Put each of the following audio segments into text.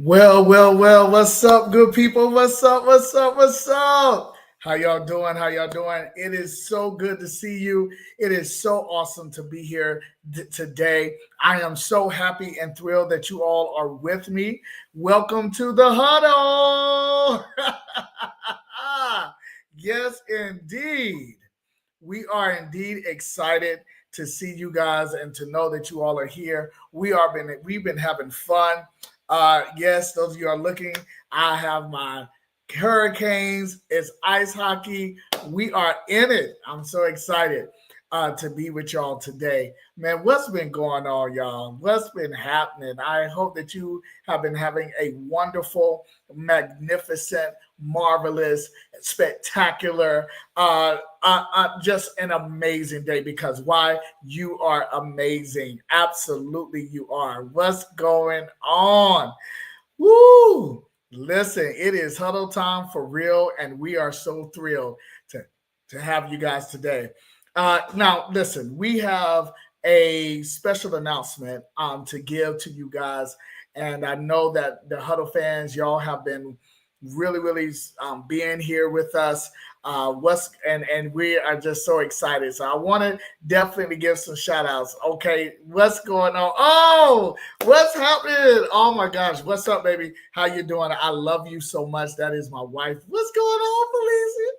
Well, what's up, good people? What's up? How y'all doing? How y'all doing? It is so good to see you. It is so awesome to be here today. I am so happy and thrilled that you all are with me. Welcome to the huddle. Yes, indeed. We are indeed excited to see you guys and to know that you all are here. We've been having fun. Yes, those of you are looking. I have my Hurricanes. It's ice hockey. We are in it. I'm so excited to be with y'all today. Man, what's been going on, y'all? What's been happening? I hope that you have been having a wonderful, magnificent, marvelous, spectacular, just an amazing day because why? You are amazing. Absolutely, you are. What's going on? Woo! Listen, it is huddle time for real, and we are so thrilled to have you guys today. Now, listen, we have a special announcement to give to you guys, and I know that the huddle fans, y'all have been really being here with us. And we are just so excited. So I want to definitely give some shout outs. Okay, what's going on? Oh, what's happening? Oh my gosh, what's up, baby? How you doing? I love you so much. That is my wife. What's going on, Felicia?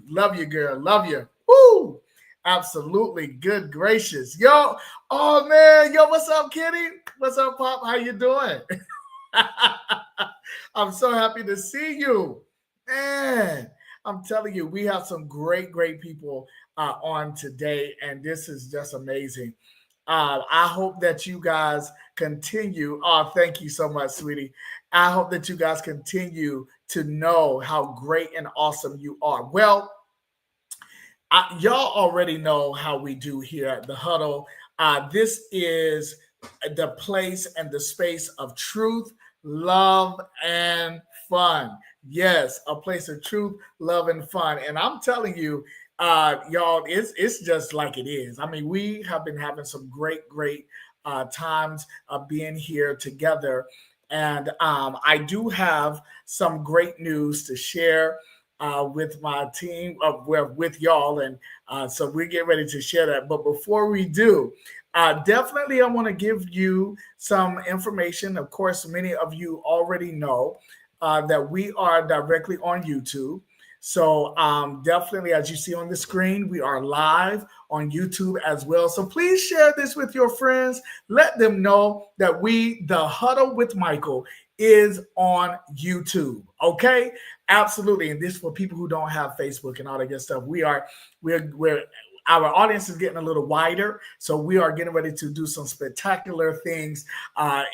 Love you, girl. Love you. Woo! Absolutely. Good gracious. Yo, oh man, yo, what's up, Kitty? What's up, Pop? How you doing? I'm so happy to see you. Man, I'm telling you, we have some great people on today, and this is just amazing. I hope that you guys continue. Oh, thank you so much, sweetie. I hope that you guys continue to know how great and awesome you are. Well, y'all already know how we do here at the huddle. This is the place and the space of truth, love, and fun. Yes, a place of truth, love, and fun. And I'm telling you, y'all, it's just like it is. I mean, we have been having some great times of being here together. And I do have some great news to share with my team, with y'all. And so we get ready to share that. But before we do, definitely I want to give you some information. Of course, many of you already know that we are directly on YouTube. So definitely, as you see on the screen, we are live on YouTube as well. So please share this with your friends. Let them know that the Huddle with Michael, is on YouTube. Okay, absolutely. And this for people who don't have Facebook and all that good stuff. We're our audience is getting a little wider, so we are getting ready to do some spectacular things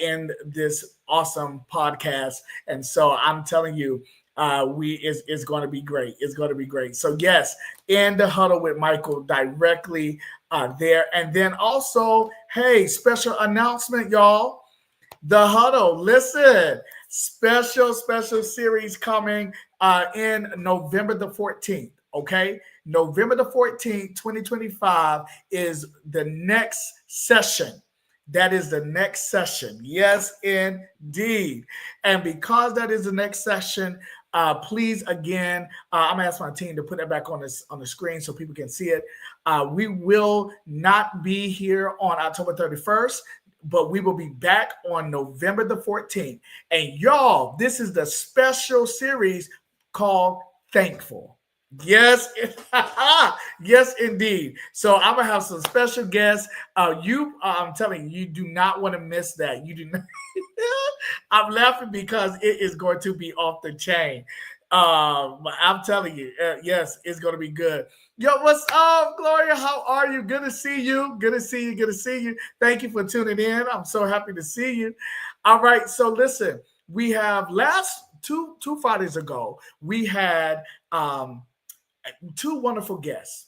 in this awesome podcast. And so I'm telling you, it's going to be great. It's going to be great. So yes, in the huddle with Michael directly there, and then also, hey, special announcement, y'all. The huddle. Listen, special series coming in November the 14th. Okay, November the 14th, 2025 is the next session. That is the next session. Yes, indeed. And because that is the next session, please again, I'm gonna ask my team to put that back on the screen so people can see it. We will not be here on October 31st, but we will be back on November the 14th. And y'all, this is the special series called Thankful. Yes, yes, indeed. So I'm gonna have some special guests. I'm telling you, you do not want to miss that. You do not. I'm laughing because it is going to be off the chain. But I'm telling you, yes, it's going to be good. Yo, what's up, Gloria? How are you? Good to see you. Good to see you. Good to see you. Thank you for tuning in. I'm so happy to see you. All right. So listen, we have last two Fridays ago, we had two wonderful guests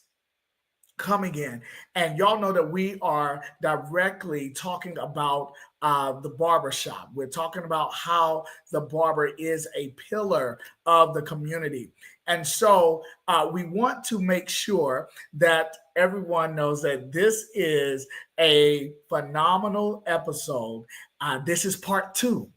coming in, and y'all know that we are directly talking about the barbershop. We're talking about how the barber is a pillar of the community. And so we want to make sure that everyone knows that this is a phenomenal episode. This is part two.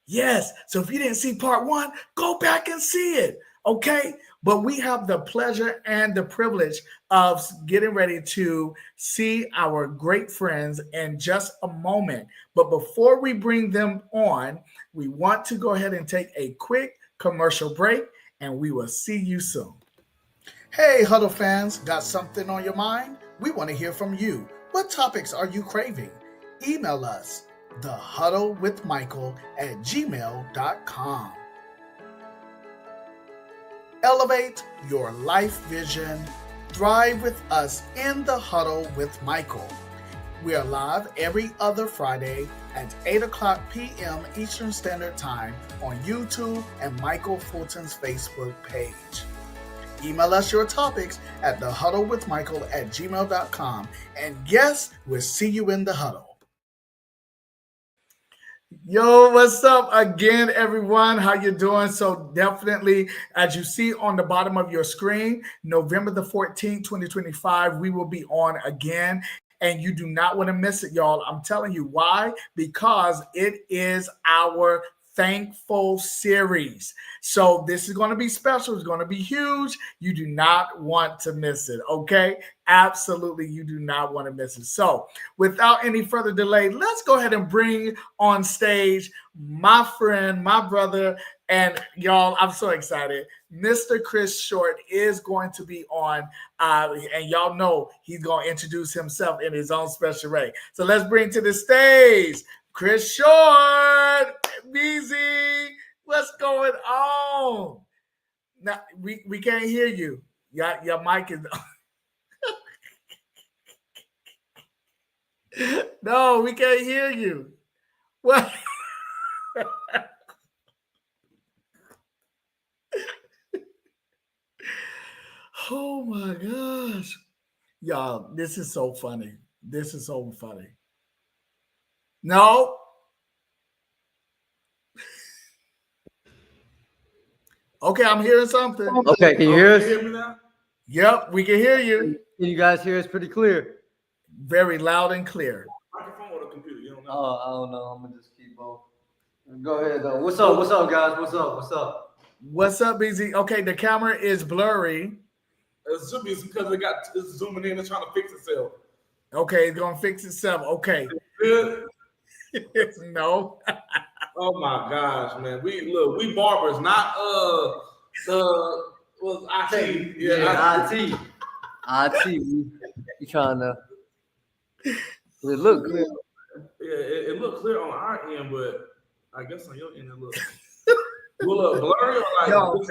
Yes. So if you didn't see part one, go back and see it. Okay. But we have the pleasure and the privilege of getting ready to see our great friends in just a moment. But before we bring them on, we want to go ahead and take a quick commercial break, and we will see you soon. Hey, Huddle fans, got something on your mind? We want to hear from you. What topics are you craving? Email us, thehuddlewithmichael@gmail.com. Elevate your life vision. Thrive with us in the Huddle with Michael. We are live every other Friday at 8 o'clock p.m. Eastern Standard Time on YouTube and Michael Fulton's Facebook page. Email us your topics at thehuddlewithmichael@gmail.com. And yes, we'll see you in the huddle. Yo, what's up again, everyone? How you doing? So definitely, as you see on the bottom of your screen, November the 14th, 2025, we will be on again. And you do not want to miss it, y'all. I'm telling you why. Because it is our Thankful series. So this is going to be special. It's going to be huge. You do not want to miss it. Okay. Absolutely. You do not want to miss it. So without any further delay, let's go ahead and bring on stage my friend, my brother, and y'all, I'm so excited. Mr. Chris Short is going to be on, and y'all know he's going to introduce himself in his own special way. So let's bring to the stage Chris Short, Beezy, what's going on? Now we can't hear you. Your mic is no, we can't hear you. What? Oh my gosh. Y'all, this is so funny. This is so funny. No. Okay, I'm hearing something. Okay, can you hear us? Can you hear me now? Yep, we can hear you. Can you guys hear us pretty clear? Very loud and clear. Microphone or the computer? You don't know. I don't know. I'm gonna just keep on. Go ahead, though. What's up? What's up, guys? What's up? What's up? What's up, BZ? Okay, the camera is blurry. It should be because it's zooming in and trying to fix itself. Okay, it's gonna fix itself. Okay. Good. No. Oh my gosh, man. We barbers, not was IT. Yeah, IT. We trying to. It look clear. Yeah, it looked clear on our end, but I guess on your end it looks a little blurry. Or like Yo,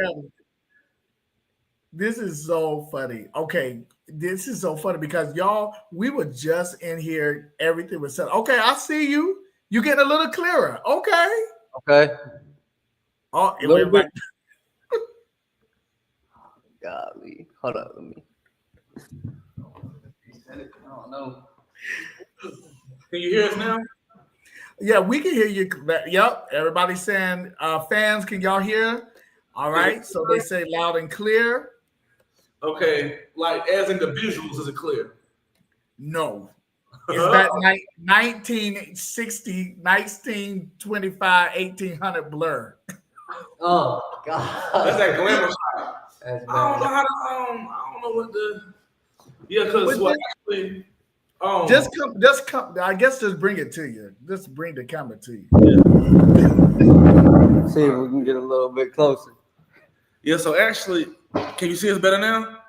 this is so funny. Okay, this is so funny because y'all, we were just in here. Everything was set. Okay, I see you. You getting a little clearer. Okay. Okay. Oh, it went back. Golly. Hold up. Let me. I don't know. Can you hear us now? Yeah, we can hear you. Yep. Everybody's saying, fans, can y'all hear? All right. So they say loud and clear. Okay. Like as in the visuals, is it clear? No. It's that 1960, 1925, 1800 blur. Oh God. That's that glamour shot. That's I don't know how to. I don't know what the. Yeah, because actually. Just come. I guess just bring it to you. Just bring the camera to you. Yeah. See if we can get a little bit closer. Yeah. So actually, can you see us better now?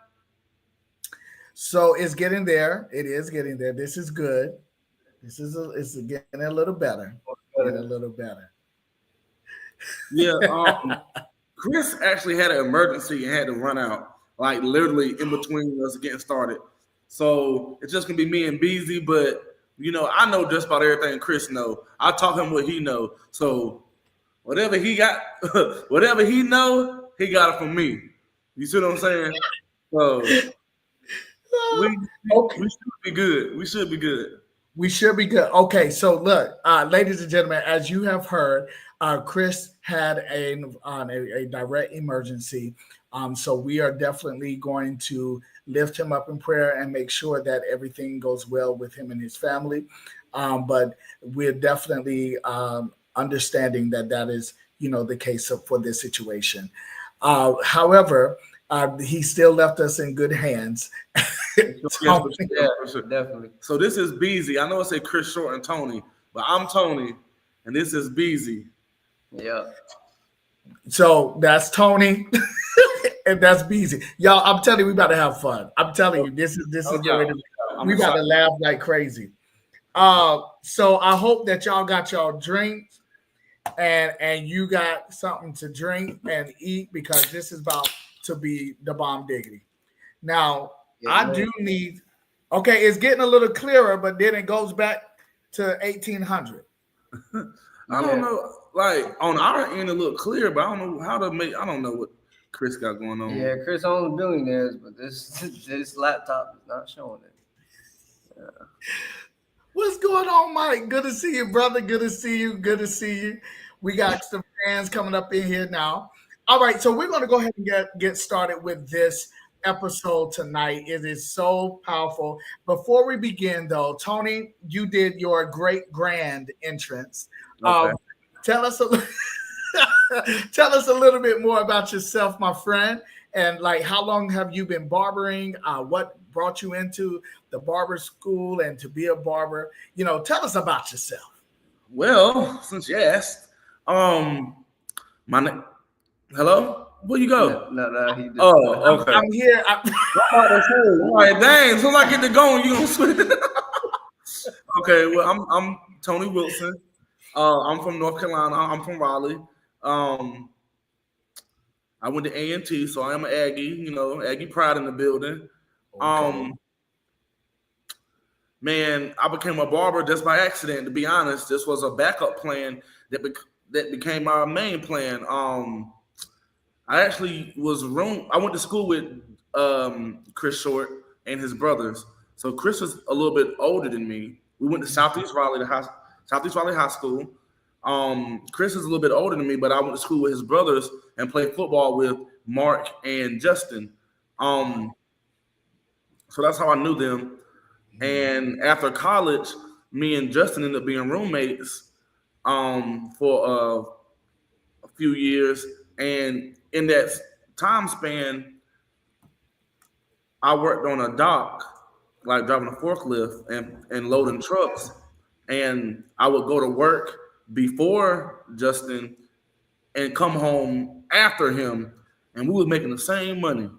So it's getting there. It is getting there. This is good. It's getting a little better. Getting a little better. Yeah. Chris actually had an emergency and had to run out, like literally in between us getting started. So it's just gonna be me and Beezy, but I know just about everything Chris know. I taught him what he know. So whatever he got, whatever he know, he got it from me. You see what I'm saying? So we should be good. We should be good. We should be good. Okay, so look, ladies and gentlemen, as you have heard, Chris had a direct emergency. So we are definitely going to lift him up in prayer and make sure that everything goes well with him and his family. But we're definitely understanding that that is, the case for this situation. However, he still left us in good hands. Yes, Tony. Yeah, definitely. So this is Beezy. I know it say Chris Short and Tony, but I'm Tony, and this is Beezy. Yeah. So that's Tony. And that's Beezy. Y'all, I'm telling you, we about to have fun. I'm telling you, this is No the way doubt. I'm we about to excited. laugh like crazy. So I hope that y'all got y'all drinks and you got something to drink and eat, because this is about to be the bomb diggity. Now, Yes, I man. do need. Okay, it's getting a little clearer, but then it goes back to 1800. I don't know, like on our end, it look clear, but I don't know how to make. I don't know what Chris got going on. Yeah, Chris owns Billionaires, but this this laptop is not showing it. What's going on, Mike? Good to see you, brother. Good to see you. Good to see you. We got some fans coming up in here now. All right, so we're going to go ahead and get started with this episode tonight. It is so powerful. Before we begin, though, Tony, you did your great grand entrance. Okay. Tell us a tell us a little bit more about yourself, my friend, and like how long have you been barbering? What brought you into the barber school and to be a barber? Tell us about yourself. Well, since you asked, my name. Hello, where you go? No, he just. Oh, okay. I'm here. I'm about to say, all right, dang. So I get to going, you gonna switch? Okay, well, I'm Tony Wilson. I'm from North Carolina. I'm from Raleigh. Um, I went to A&T, so I am an Aggie. Aggie pride in the building. Okay. Man, I became a barber just by accident. To be honest, this was a backup plan that became my main plan. I actually I went to school with Chris Short and his brothers. So Chris was a little bit older than me. We went to Southeast Raleigh High School. Chris is a little bit older than me, but I went to school with his brothers and played football with Mark and Justin. So that's how I knew them. And after college, me and Justin ended up being roommates for a few years. And in that time span, I worked on a dock, like driving a forklift and loading trucks. And I would go to work before Justin and come home after him. And we were making the same money.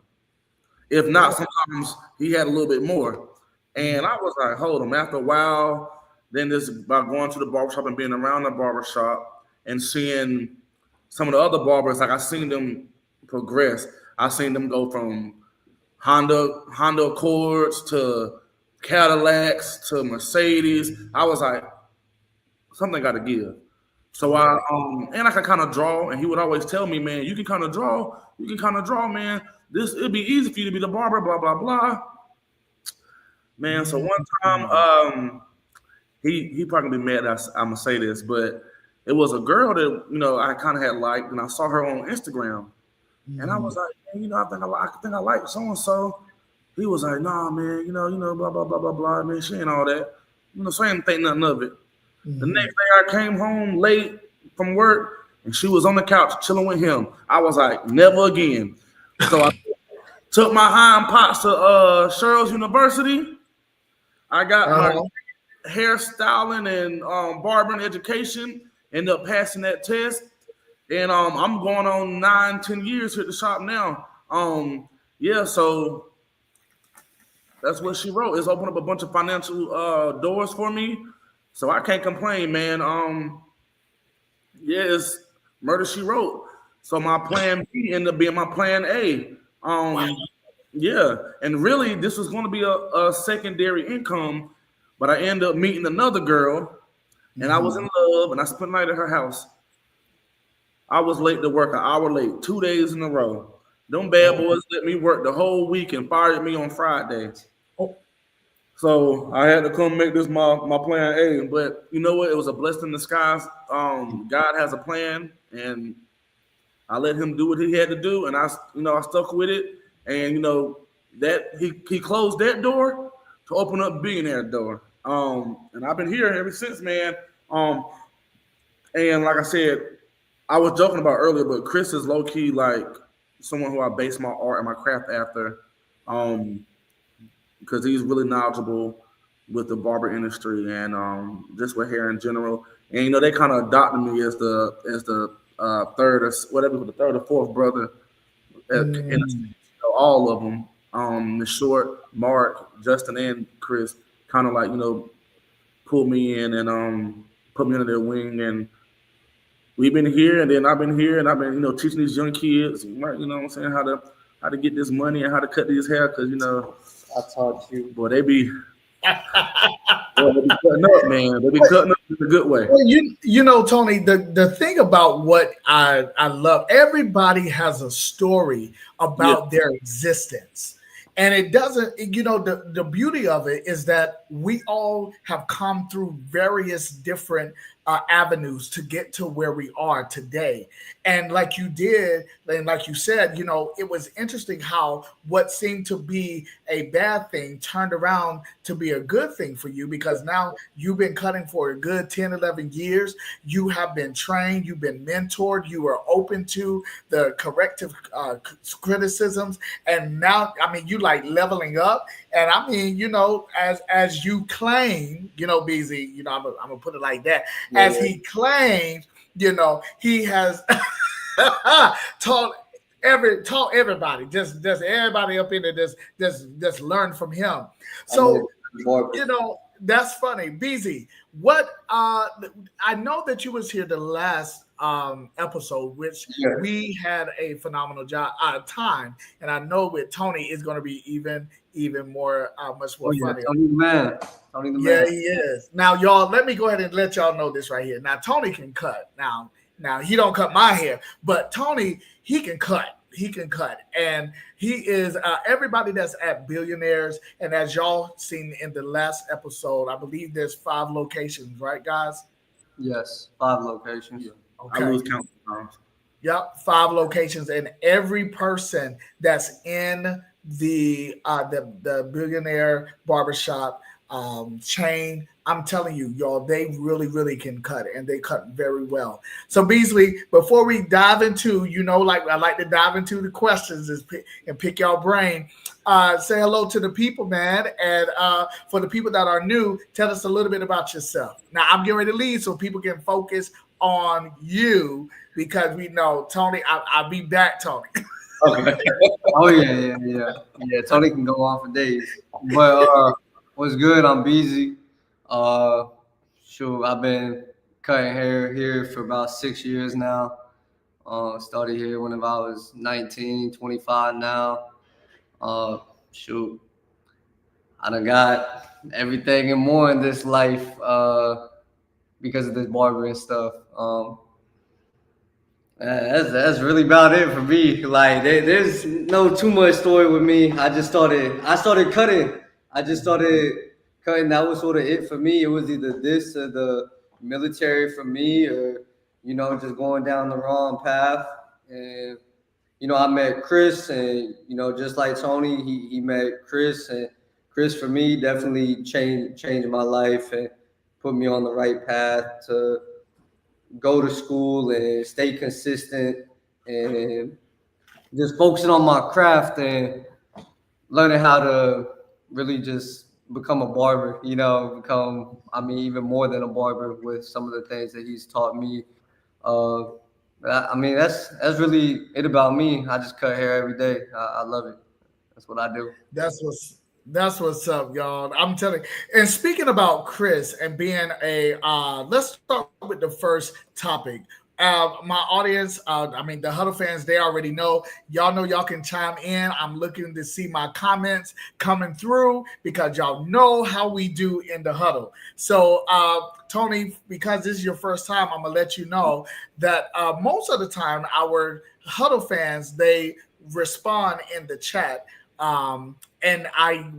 If not, sometimes he had a little bit more. And I was like, hold on. After a while, then this about going to the barbershop and being around the barbershop and seeing some of the other barbers, like I seen them progress. I seen them go from Honda Accords to Cadillacs to Mercedes. I was like, something got to give. So and I can kind of draw, and he would always tell me, man, you can kind of draw, man. It'd be easy for you to be the barber, blah blah blah. Man, so one time, he probably gonna be mad that I'm gonna say this, but it was a girl that I kind of had liked, and I saw her on Instagram, and I was like, man, I think I like so and so. He was like, nah, man, blah blah blah blah blah, man, she ain't all that, so I didn't think nothing of it. The next day I came home late from work and she was on the couch chilling with him. I was like, never again. So I took my hind parts to Cheryl's University. I got my hairstyling and barbering education. Ended up passing that test. And I'm going on 9-10 years here at the shop now. So that's what she wrote. It's opened up a bunch of financial doors for me. So I can't complain, man. It's murder she wrote. So my plan B ended up being my plan A. And really this was going to be a secondary income, but I ended up meeting another girl, and I was in love, and I spent the night at her house. I was late to work, an hour late, 2 days in a row. Them bad boys let me work the whole week and fired me on Friday. So I had to come make this my plan A. But you know what? It was a blessing in disguise. God has a plan, and I let him do what he had to do, and I stuck with it. And that he closed that door to open up Billionaire door. And I've been here ever since, man. And like I said, I was joking about earlier, but Chris is low key like someone who I base my art and my craft after, um, because he's really knowledgeable with the barber industry and just with hair in general. And they kind of adopted me as the third or whatever, the third or fourth brother in Mm. all of them. The short, Mark, Justin, and Chris kind of like pulled me in and put me under their wing, and we've been here, and then I've been here, and I've been teaching these young kids, right, what I'm saying, how to get this money and how to cut these hair, because I taught you. boy, they be cutting up, man. They be cutting up in a good way. Well, Tony, the thing about what I love, everybody has a story Yeah, about their existence. And it doesn't, the beauty of it is that we all have come through various different avenues to get to where we are today. And like you did, and like you said, it was interesting how what seemed to be a bad thing turned around to be a good thing for you, because now you've been cutting for a good 10, 11 years. You have been trained, you've been mentored, you are open to the corrective criticisms. And now, I mean, you like leveling up. And I mean, as you claim, Beezy, I'm gonna put it like that, as Yeah. he claims, he has taught taught everybody, just everybody up in there, just learn from him. I made So barber. that's funny. Beezy, what I know that you was here the last episode, which Yeah. we had a phenomenal job time, and I know with Tony is going to be even more much Oh more yeah, funny. Tony the man. Tony the Yeah, man. he is. Now, y'all, let me go ahead and let y'all know this right here. Now, Tony can cut. Now he don't cut my hair, but Tony, he can cut. He can cut, and he is everybody that's at Billionaires. And as y'all seen in the last episode, I believe there's 5 locations, right, guys? Yes, 5 locations. I Okay. lose count sometimes. Yep, 5 locations, and every person that's in the Billionaire Barbershop chain, I'm telling you, y'all, they really can cut, and they cut very well. So Beasley, before we dive into, like I like to dive into the questions and pick y'all brain. Say hello to the people, man, and for the people that are new, tell us a little bit about yourself. Now I'm getting ready to leave so people can focus on you, because we know Tony. I'll be back, Tony. Okay. Oh yeah. Tony can go on for days. But what's good? I'm Beezy. Uh, shoot, I've been cutting hair here for about 6 years now. Started here when I was 19, 25 now. Uh, shoot, I done got everything and more in this life because of this barbering stuff. That's really about it for me. Like there's no too much story with me. I started cutting. I just started cutting. That was sort of it for me. It was either this or the military for me, or just going down the wrong path. And I met Chris, and just like Tony, he met Chris, and Chris for me definitely changed my life and put me on the right path to go to school and stay consistent and just focusing on my craft and learning how to really just become a barber, even more than a barber with some of the things that he's taught me. Uh, that's really it about me. I just cut hair every day. I love it. That's what I do. That's what's up, y'all. I'm telling you. And speaking about Chris and being let's start with the first topic. My audience, I mean the Huddle fans, they already know. Y'all know y'all can chime in. I'm looking to see my comments coming through, because y'all know how we do in the Huddle. So, Tony, because this is your first time, I'm gonna let you know that most of the time our Huddle fans, they respond in the chat. And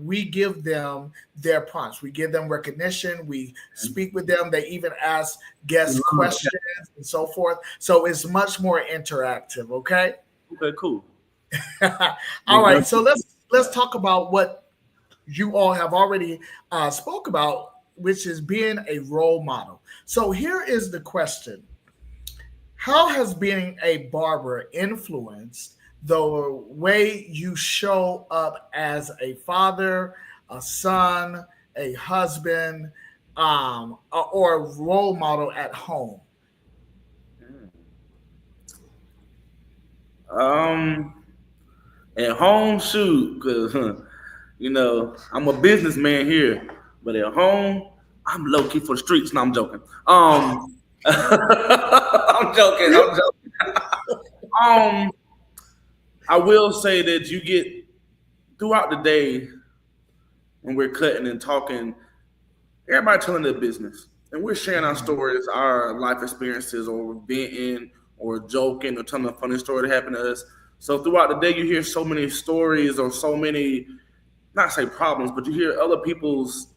we give them their prompts. We give them recognition. We speak with them. They even ask guest questions and so forth. So it's much more interactive. Okay. Okay, cool. All right. So let's talk about what you all have already spoke about, which is being a role model. So here is the question. how has being a barber influenced the way you show up as a father, a son, a husband, or a role model at home? Um, at home, shoot, because I'm a businessman here, but at home, I'm low key for the streets. No, I'm joking. I'm joking. I'm joking. Um, I will say that you get throughout the day when we're cutting and talking, everybody telling their business, and we're sharing our stories, our life experiences, or venting, or joking, or telling a funny story that happened to us. So throughout the day, you hear so many stories or so many, not say problems, but you hear other people's,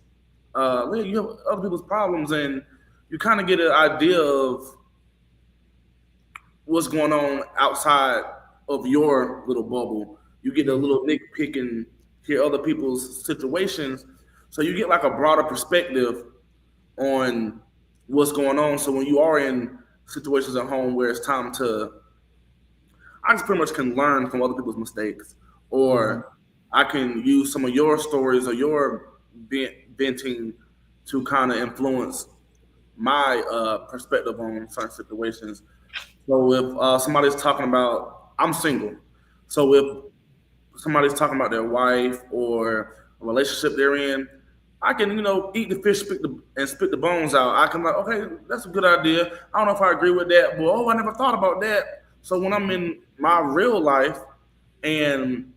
you have other people's problems, and you kind of get an idea of what's going on outside of your little bubble. You get a little nitpick and hear other people's situations, so you get like a broader perspective on what's going on. So when you are in situations at home where it's time to, I just pretty much can learn from other people's mistakes, Mhm. or I can use some of your stories or your venting to kind of influence my perspective on certain situations. So if somebody's talking about, I'm single, so if somebody's talking about their wife or a relationship they're in, I can, eat the fish, spit the bones out. I can like, okay, that's a good idea. I don't know if I agree with that, but I never thought about that. So when I'm in my real life and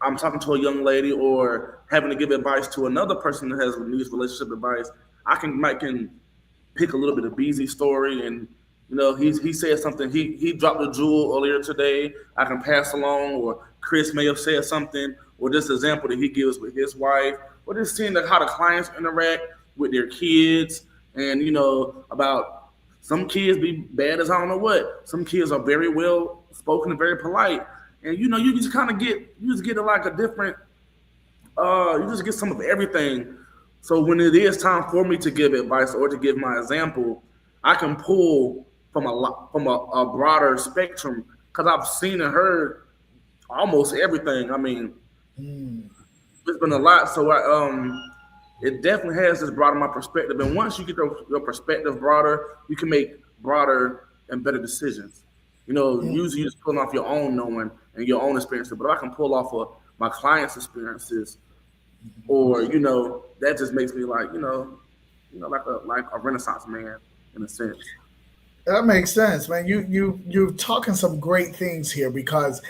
I'm talking to a young lady or having to give advice to another person that has needs relationship advice, I can pick a little bit of Beezy's story, and he said something, he dropped a jewel earlier today. I can pass along, or Chris may have said something, or this example that he gives with his wife, or just seeing how the clients interact with their kids, and about some kids be bad as I don't know what. Some kids are very well spoken and very polite, and you just kind of get like a different, you just get some of everything. So when it is time for me to give advice or to give my example, I can pull from a broader spectrum because I've seen and heard almost everything. I mean, Mm. it's been a lot. So it definitely has just broadened my perspective. And once you get your perspective broader, you can make broader and better decisions. Mm. Usually you're just pulling off your own knowing and your own experiences, but I can pull off of my clients' experiences, or that just makes me like like a Renaissance man in a sense. That makes sense, man. You're talking some great things here because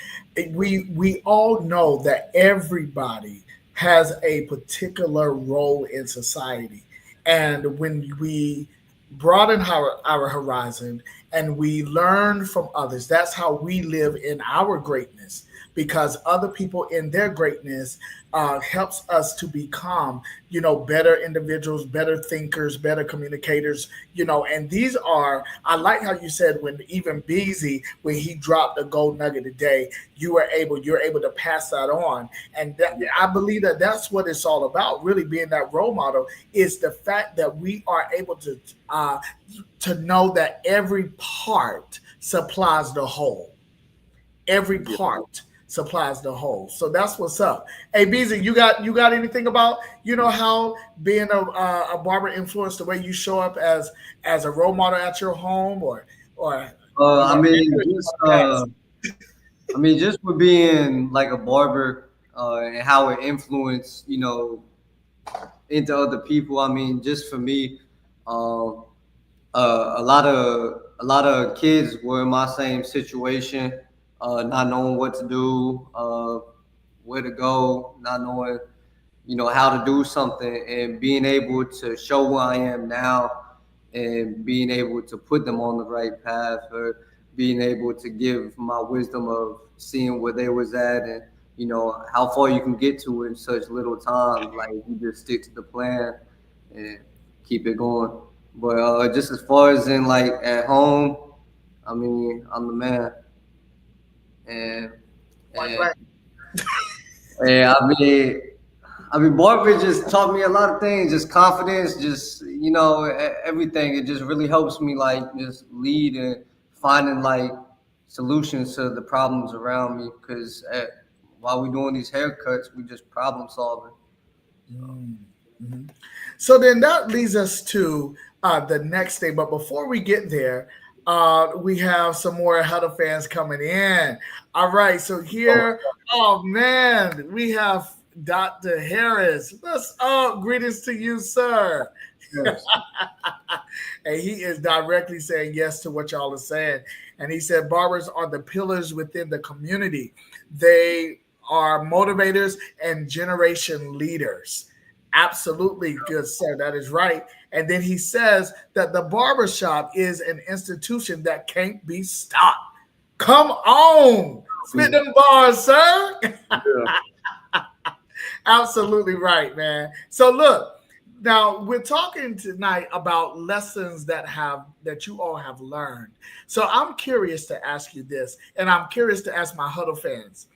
we all know that everybody has a particular role in society, and when we broaden our horizon and we learn from others, that's how we live in our greatness. Because other people in their greatness helps us to become, better individuals, better thinkers, better communicators, and these are, I like how you said when even Beezy, when he dropped a gold nugget today, you're able to pass that on. And that, Yeah, I believe that that's what it's all about, really being that role model, is the fact that we are able to know that every part supplies the whole. Every yeah. part supplies the whole. So that's what's up. Hey, BZ, you got anything about how being a barber influenced the way you show up as a role model at your home, or Uh, you I want mean, to just pass? just for being like a barber, and how it influenced, into other people. I mean, just for me, um, a lot of kids were in my same situation, not knowing what to do, where to go, not knowing, how to do something, and being able to show who I am now, and being able to put them on the right path, or being able to give my wisdom of seeing where they was at, and how far you can get to in such little time. Like, you just stick to the plan and keep it going. But just as far as in like at home, I mean, I'm the man, and Like, and like, and I mean, Barber just taught me a lot of things, just confidence, just everything. It just really helps me like just lead and finding like solutions to the problems around me. Because while we're doing these haircuts, we just problem solving. Mhm. So then that leads us to the next thing. But before we get there, we have some more Huddle fans coming in. All right. So here, oh man, we have Dr. Harris. What's up? Greetings to you, sir. Yes. And he is directly saying yes to what y'all are saying. And he said barbers are the pillars within the community. They are motivators and generation leaders. Absolutely, good sir. That is right. And then he says that the barbershop is an institution that can't be stopped. Come on. Spit them bars, sir. Yeah. Absolutely right, man. So look, now we're talking tonight about lessons that you all have learned. So I'm curious to ask you this, and I'm curious to ask my Huddle fans.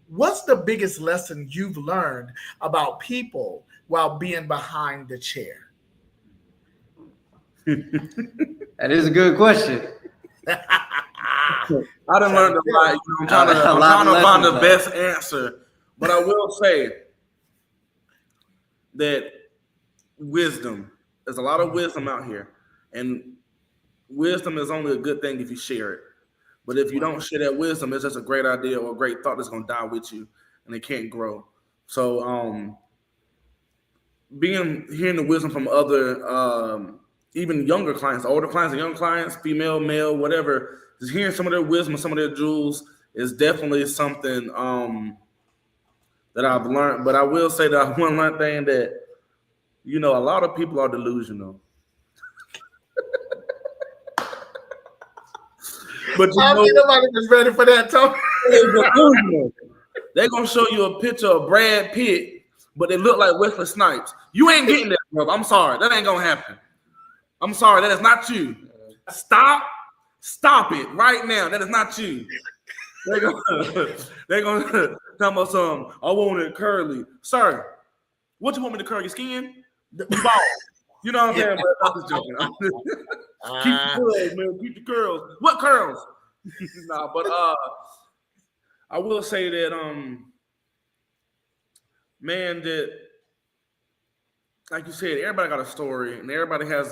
What's the biggest lesson you've learned about people while being behind the chair? That is a good question. I done learned a lot. You know, I'm trying to find the best answer. But I will say that wisdom, there's a lot of wisdom out here. And wisdom is only a good thing if you share it. But if you don't share that wisdom, it's just a great idea or a great thought that's going to die with you and it can't grow. So hearing the wisdom from other even younger clients, older clients and young clients, female, male, whatever, just hearing some of their wisdom, some of their jewels is definitely something that I've learned. But I will say that one thing that, you know, a lot of people are delusional. But you know, nobody was ready for that, Tony. They're gonna show you a picture of Brad Pitt, but they look like Wesley Snipes. You ain't getting that, bro. I'm sorry, that ain't gonna happen. I'm sorry, that is not you. Stop it right now. That is not you. They're gonna tell me something. I want it curly, sir. What you want me to curl your skin? You bald. You know what I'm saying? But I'm just joking. Keep the curls, man. Keep the curls. What curls? Nah, but I will say that man, that like you said, everybody got a story and everybody has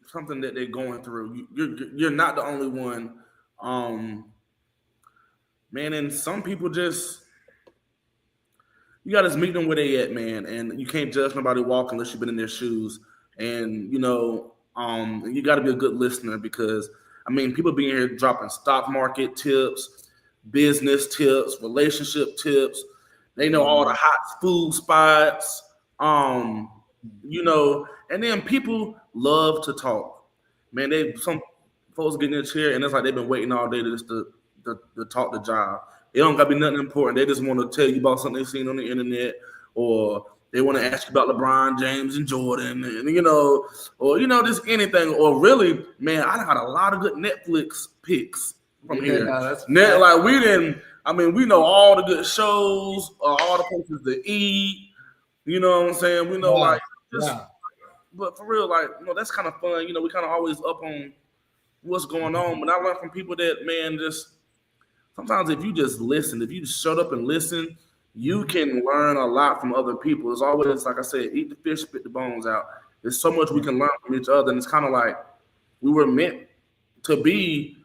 something that they're going through. You're not the only one. Man, and some people just you gotta meet them where they at, man. And you can't judge nobody walking unless you've been in their shoes. And you know, you gotta be a good listener because I mean, people being here dropping stock market tips, business tips, relationship tips. They know all the hot food spots. You know, and then people love to talk. Man, some folks get in their chair and it's like they've been waiting all day to talk the job. It don't gotta be nothing important. They just want to tell you about something they've seen on the internet, or they want to ask you about LeBron James and Jordan, and you know, or you know, just anything. Or really, man, I got a lot of good Netflix picks from here. Like we didn't. I mean, we know all the good shows, all the places to eat. You know what I'm saying? We know but for real, like you know, that's kind of fun. You know, we kind of always up on what's going on. But I learned from people that man just. Sometimes if you just listen, if you just shut up and listen, you can learn a lot from other people. It's always, like I said, eat the fish, spit the bones out. There's so much we can learn from each other. And it's kind of like we were meant to be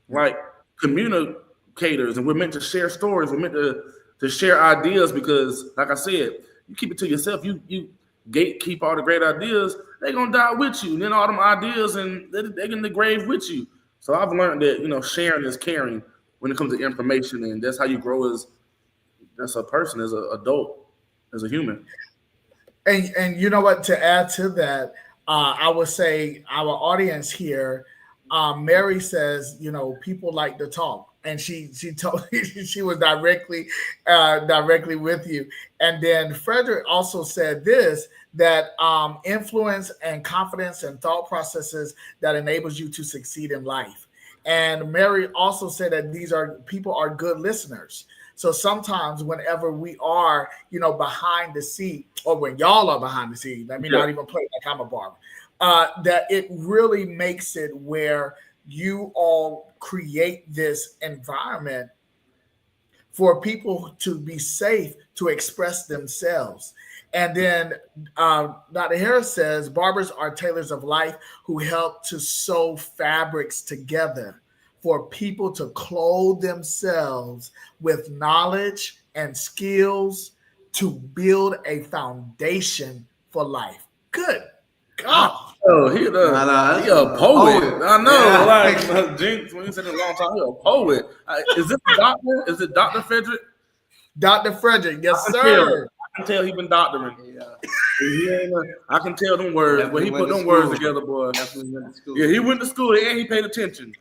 like communicators and we're meant to share stories. We're meant to share ideas because, like I said, you keep it to yourself. You gatekeep all the great ideas, they're going to die with you. And then all them ideas, and they're in the grave with you. So I've learned that, you know, sharing is caring when it comes to information, and that's how you grow as a person, as an adult, as a human. And you know what? To add to that, I would say our audience here, Mary says, you know, people like to talk, and she told she was directly with you. And then Frederick also said this that influence and confidence and thought processes that enables you to succeed in life. And Mary also said that people are good listeners. So sometimes whenever we are, you know, behind the seat, or when y'all are behind the seat, let me not even play like I'm a barber. that it really makes it where you all create this environment for people to be safe to express themselves. And then Dr. Harris says barbers are tailors of life who help to sew fabrics together for people to clothe themselves with knowledge and skills to build a foundation for life. Good God. Oh, he a poet. I know, Yeah. like Jinx, when you said it a long time, he a poet. Is this a doctor? Is it Dr. Frederick? Dr. Frederick, yes, I sir. can tell he been doctoring. Yeah. I can tell them words. When he put them words together, boy. Yeah, he went to school and he paid attention.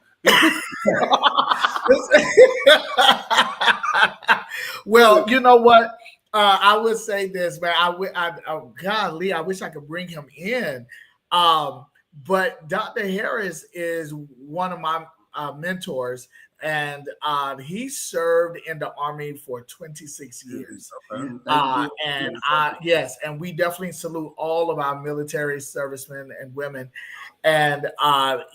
Well, you know what? I would say this, man. Golly, I wish I could bring him in. But Dr. Harris is one of my mentors, and he served in the Army for 26 years. Yes, and we definitely salute all of our military servicemen and women. And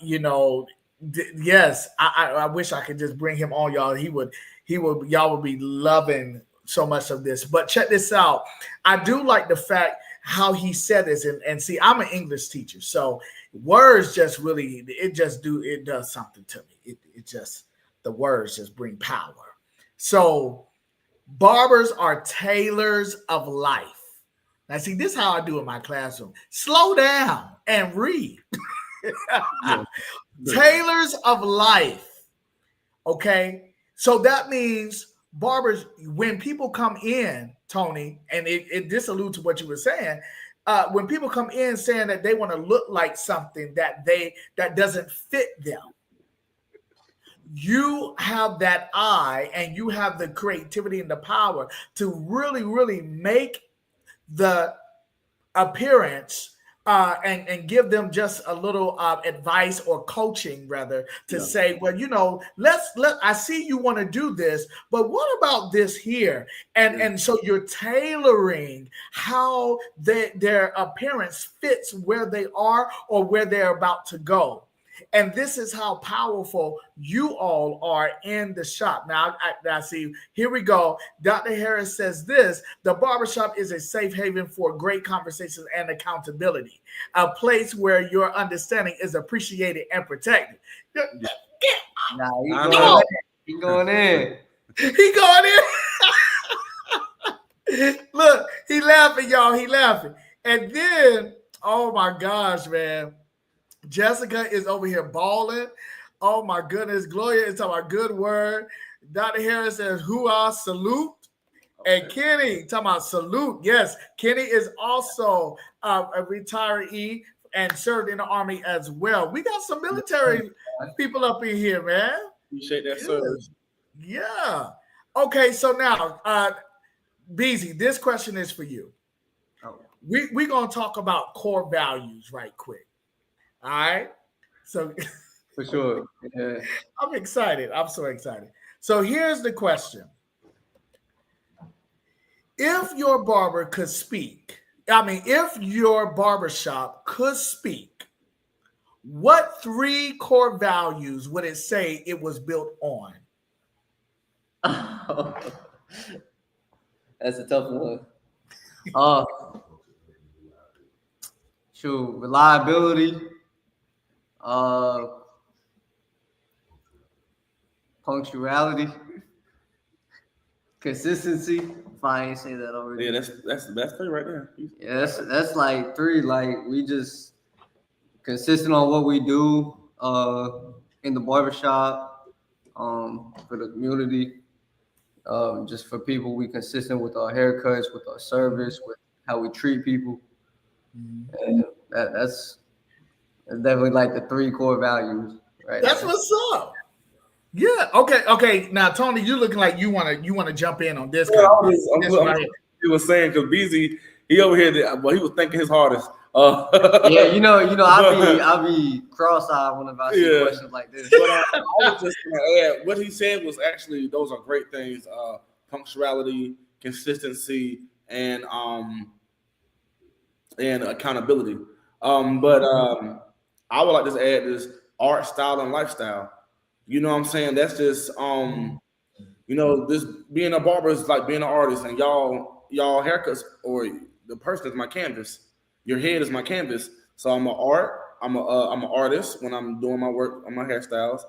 yes, I wish I could just bring him on, y'all. Y'all would be loving so much of this. But check this out. I do like the fact how he said this, and see, I'm an English teacher, so words just really it does something to me. It just, the words just bring power. So barbers are tailors of life. Now, see, this is how I do in my classroom. Slow down and read. Tailors of life. Okay. So that means barbers, when people come in, Tony, and this alludes to what you were saying, when people come in saying that they want to look like something that doesn't fit them, you have that eye and you have the creativity and the power to really, really make the appearance and give them just a little advice or coaching, rather, to say, well, I see you want to do this, but what about this here? And so you're tailoring how their appearance fits where they are or where they're about to go. And this is how powerful you all are in the shop. Now, I see, here we go. Dr. Harris says this: the barbershop is a safe haven for great conversations and accountability, a place where your understanding is appreciated and protected. Nah, he going in. He going in. Look, he laughing, y'all. He laughing. And then, oh my gosh, man. Jessica is over here balling. Oh my goodness. Gloria is talking about good word. Dr. Harris says, "Hoo-ah, salute." Okay. And Kenny talking about salute. Yes, Kenny is also a retiree and served in the Army as well. We got some military people up in here, man. Appreciate that service. Yeah. Okay, so now, Beezy, this question is for you. Oh. We're going to talk about core values right quick. All right. So for sure. Yeah. I'm excited. I'm so excited. So here's the question. If your barber could speak, if your barbershop could speak, what 3 core values would it say it was built on? That's a tough one. Reliability. Punctuality, consistency. If I ain't say that already. Yeah, that's the best thing right there. Yeah, that's like 3. Like, we just consistent on what we do in the barbershop, for the community, just for people. We consistent with our haircuts, with our service, with how we treat people. And that's definitely like the 3 core values, right? That's what's up. Yeah. Okay. Now, Tony, you looking like you want to jump in on this. He was saying, because Beezy, he over here, he was thinking his hardest. Yeah, I'll be cross-eyed whenever I see questions like this. But I was just gonna add, what he said was actually, those are great things: punctuality, consistency, and accountability. But I would like to add this art, style, and lifestyle. You know what I'm saying? That's just this being a barber is like being an artist, and y'all haircuts or the person is my canvas. Your head is my canvas. So I'm an artist when I'm doing my work on my hairstyles.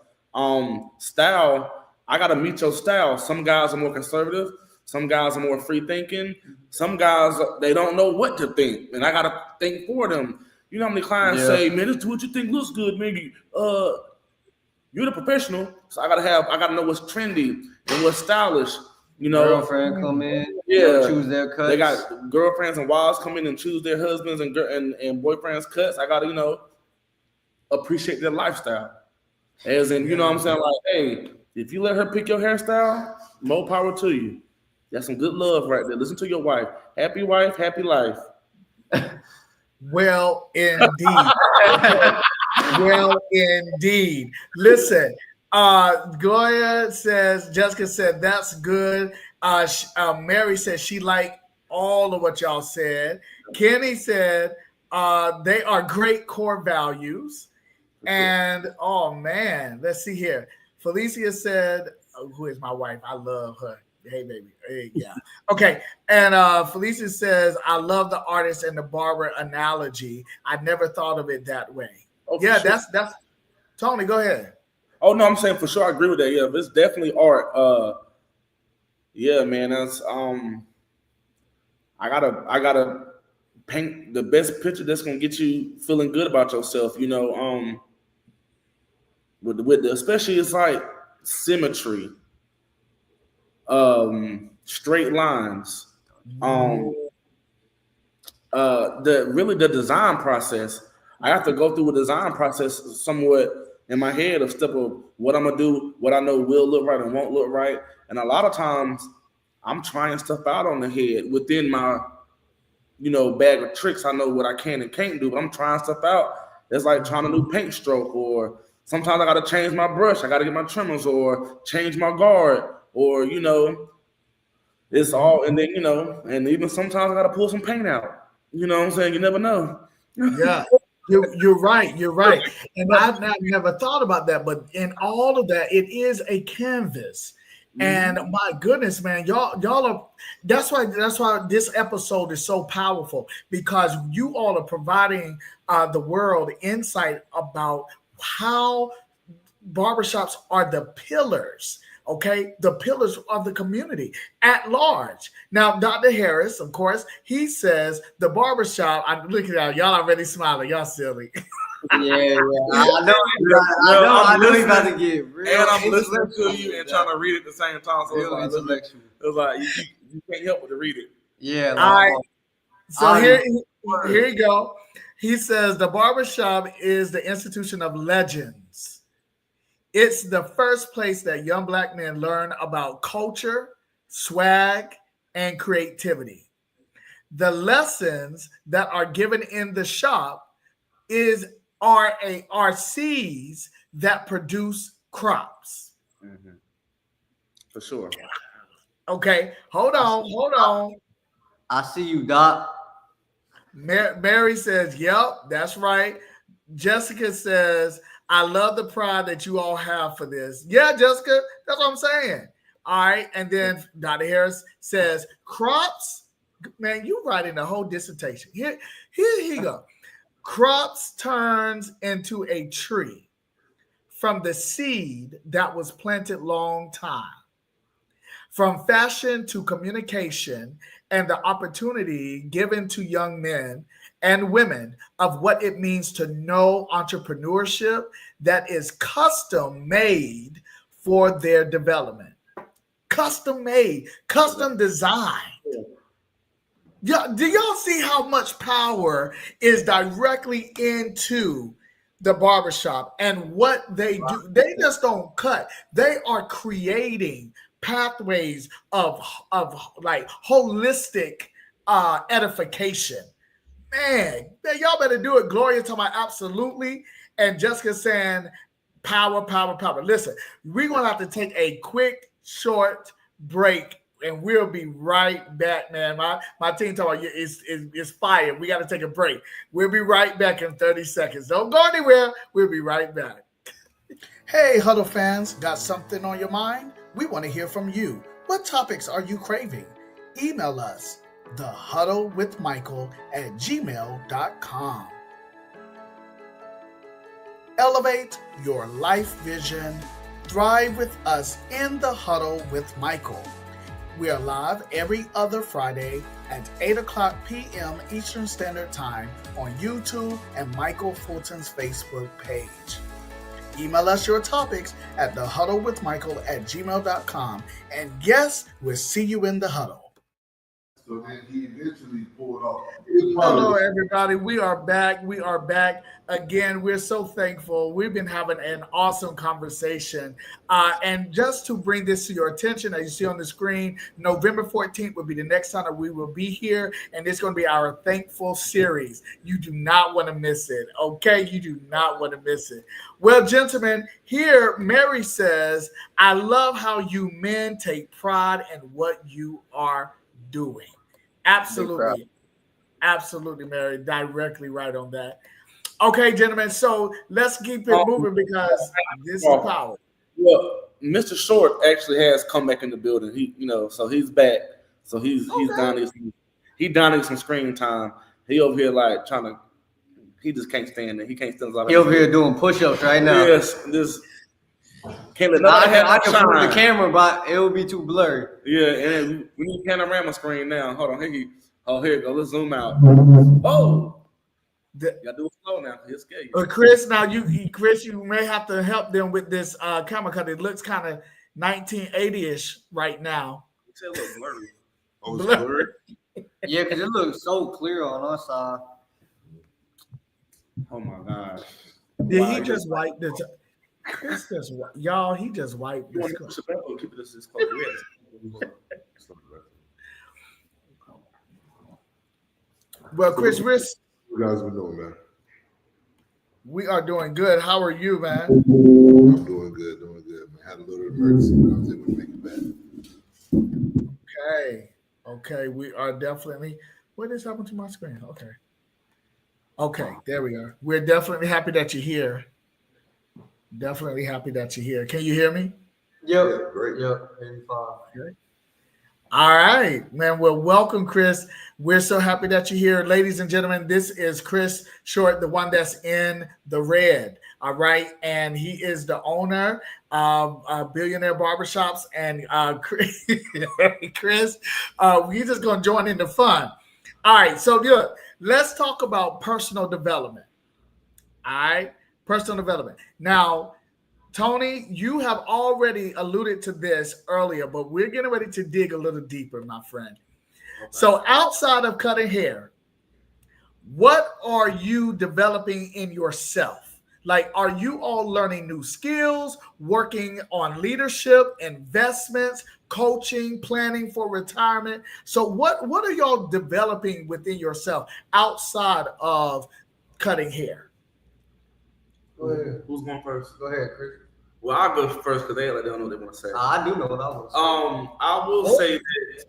Style, I gotta meet your style. Some guys are more conservative. Some guys are more free thinking. Some guys they don't know what to think, and I gotta think for them. You know how many clients say, "Man, this is what you think looks good, maybe." You're the professional, so I gotta know what's trendy and what's stylish. You know, girlfriend come in, choose their cuts. They got girlfriends and wives come in and choose their husbands and boyfriends' cuts. I gotta appreciate their lifestyle. As in, you know what I'm saying? Like, hey, if you let her pick your hairstyle, more power to you. That's some good love right there. Listen to your wife, happy life. Well, indeed. Well, indeed. Listen, Jessica said, that's good. Mary said she liked all of what y'all said. Kenny said, they are great core values. And, oh, man, let's see here. Felicia said, who is my wife? I love her. Hey, baby. Hey, yeah. Okay. And Felicia says, I love the artist and the barber analogy. I never thought of it that way. Oh, yeah, sure. that's Tony, go ahead. Oh no, I'm saying for sure I agree with that. Yeah, it's definitely art. Yeah, man, that's I gotta paint the best picture that's gonna get you feeling good about yourself, with especially it's like symmetry, straight lines, the design process. I have to go through a design process somewhat in my head of step of what I'm gonna do, what I know will look right and won't look right. And a lot of times I'm trying stuff out on the head within my, bag of tricks. I know what I can and can't do, but I'm trying stuff out. It's like trying a new paint stroke, or sometimes I gotta change my brush, I gotta get my trimmers or change my guard, or it's all, and then and even sometimes I gotta pull some paint out. You know what I'm saying? You never know. Yeah. You're right. And I've never thought about that, but in all of that, it is a canvas. And my goodness, man, y'all are. That's why this episode is so powerful, because you all are providing the world insight about how barbershops are the pillars. Okay, the pillars of the community at large. Now, Dr. Harris, of course, he says the barbershop. I'm looking at y'all already smiling. Y'all silly. Yeah. I know he's about to get real. And I'm listening to you and trying to read it at the same time. So real intellectual. It was like you can't help but to read it. Yeah. All right. So here you go. He says the barbershop is the institution of legends. It's the first place that young Black men learn about culture, swag, and creativity. The lessons that are given in the shop are seeds that produce crops. Mm-hmm. For sure. Okay, hold on. I see you, Doc. Mary says, yep, that's right. Jessica says, I love the pride that you all have for this. Yeah, Jessica, that's what I'm saying. All right. And then Dr. Harris says, crops, man, you writing the whole dissertation. Here you go. Crops turns into a tree from the seed that was planted long time. From fashion to communication and the opportunity given to young men and women of what it means to know entrepreneurship that is custom made for their development. Custom made, custom design. Yeah, do y'all see how much power is directly into the barbershop and what they do? They just don't cut. They are creating pathways of like holistic edification. Man, y'all better do it. Gloria talking about absolutely, and Jessica saying power. Listen, we're gonna have to take a quick short break and we'll be right back, man. My team talking about it's fire. We got to take a break. We'll be right back in 30 seconds. Don't go anywhere. We'll be right back. Hey, Huddle fans, got something on your mind? We want to hear from you. What topics are you craving? Email us, thehuddlewithmichael@gmail.com. Elevate your life vision. Thrive with us in the Huddle with Michael. We are live every other Friday at 8 o'clock p.m. Eastern Standard Time on YouTube and Michael Fulton's Facebook page. Email us your topics at thehuddlewithmichael@gmail.com. And yes, we'll see you in the huddle. So then he eventually pulled off. Hello, everybody. We are back. We are back again. We're so thankful. We've been having an awesome conversation. And just to bring this to your attention, as you see on the screen, November 14th will be the next time that we will be here. And it's going to be our Thankful series. You do not want to miss it. Okay? You do not want to miss it. Well, gentlemen, here Mary says, I love how you men take pride in what you are doing. Absolutely. Absolutely, Mary. Directly right on that. Okay, gentlemen. So let's keep it moving because this is power. Well, Mr. Short actually has come back in the building. So he's back. So he's down some screen time. He over here like trying to. He just can't stand it. He can't stand it. He over here doing push-ups right now. Yes, this. Can't let nobody have I can put the camera, but it will be too blurry. Yeah, and we need panorama screen now. Hold on, here you go. Let's zoom out. Oh, you gotta do it slow now. He'll scare you. Chris, you may have to help them with this camera because it looks kind of 1980-ish right now. It's a little blurry. Oh, it's blurry? Yeah, because it looks so clear on our side. Oh my gosh! Did he just wipe the? Chris just y'all. He just wiped. You want to push it back or keep it this close? Well, Chris, what you guys been doing, man? We are doing good. How are you, man? I'm doing good, man. Had a little emergency, but I was able to make it back. Okay. We are definitely. What has happened to my screen? Okay, there we are. We're definitely happy that you're here. Definitely happy that you're here. Can you hear me? Yep. Yeah, great. Yep. 85. Okay. All right, man. Well, welcome, Chris. We're so happy that you're here. Ladies and gentlemen, this is Chris Short, the one that's in the red. All right. And he is the owner of Billionaire Barbershops. And Chris, we're just going to join in the fun. All right. So, look, let's talk about personal development. All right. Personal development. Now, Tony, you have already alluded to this earlier, but we're getting ready to dig a little deeper, my friend. Okay. So outside of cutting hair, what are you developing in yourself? Like, are you all learning new skills, working on leadership, investments, coaching, planning for retirement? So what are y'all developing within yourself outside of cutting hair? Go ahead. Who's going first? Go ahead, Chris. Well, I'll go first because they don't know what they want to say. I do know what I want to say. I will say that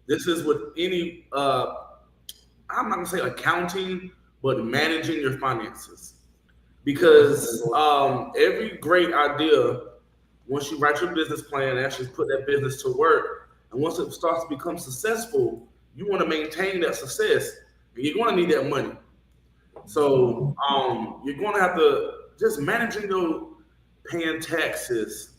this is with any, I'm not going to say accounting, but managing your finances. Because every great idea, once you write your business plan and actually put that business to work, and once it starts to become successful, you want to maintain that success, and you're going to need that money. So you're going to have to just managing your paying taxes,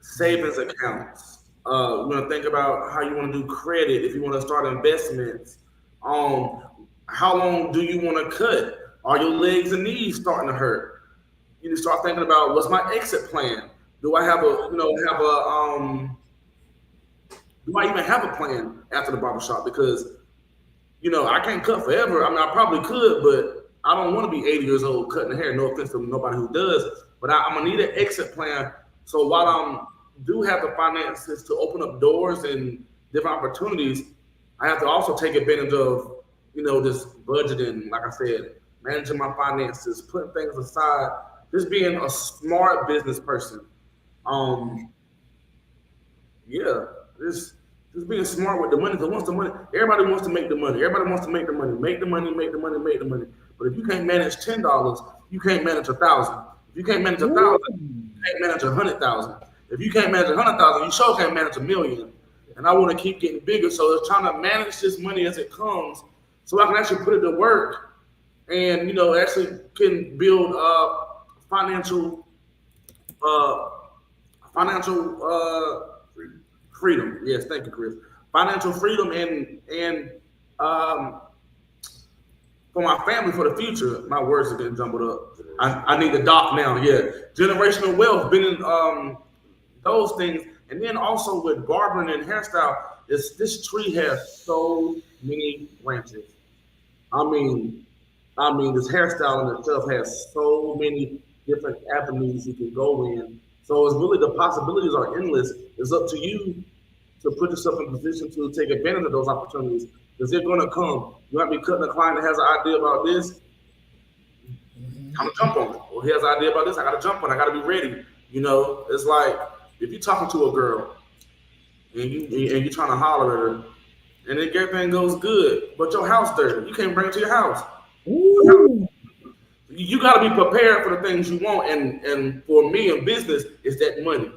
savings accounts. You want to think about how you want to do credit, if you want to start investments. How long do you want to cut? Are your legs and knees starting to hurt? You need to start thinking about what's my exit plan. Do I have do I even have a plan after the barbershop? Because I can't cut forever. I mean, I probably could, but I don't want to be 80 years old cutting hair. No offense to nobody who does, but I'm gonna need an exit plan. So while I do have the finances to open up doors and different opportunities, I have to also take advantage of, this budgeting, like I said, managing my finances, putting things aside, just being a smart business person. Yeah, just being smart with the money. Because once the money, everybody wants to make the money. Everybody wants to make the money, make the money, make the money, make the money. But if you can't manage $10, you can't manage 1,000. If you can't manage 1,000, you can't manage 100,000. If you can't manage 100,000, you sure can't manage 1,000,000. And I want to keep getting bigger, so it's trying to manage this money as it comes, so I can actually put it to work, and actually can build financial uh, financial freedom. Yes, thank you, Chris. Financial freedom and um, for my family for the future. My words are getting jumbled up. I need the doc now. Yeah, generational wealth, been in those things, and then also with barbering and hairstyle. This tree has so many branches. I mean, this hairstyle in itself has so many different avenues you can go in. So it's really the possibilities are endless. It's up to you to put yourself in position to take advantage of those opportunities because they're going to come. You might be cutting a client that has an idea about this, I'm gonna jump on it. Or he has an idea about this, I got to jump on it. I got to be ready. It's like if you're talking to a girl and you're trying to holler at her, and then everything goes good, but your house dirty, you can't bring it to your house. Ooh. You got to be prepared for the things you want, and for me in business, it's that money.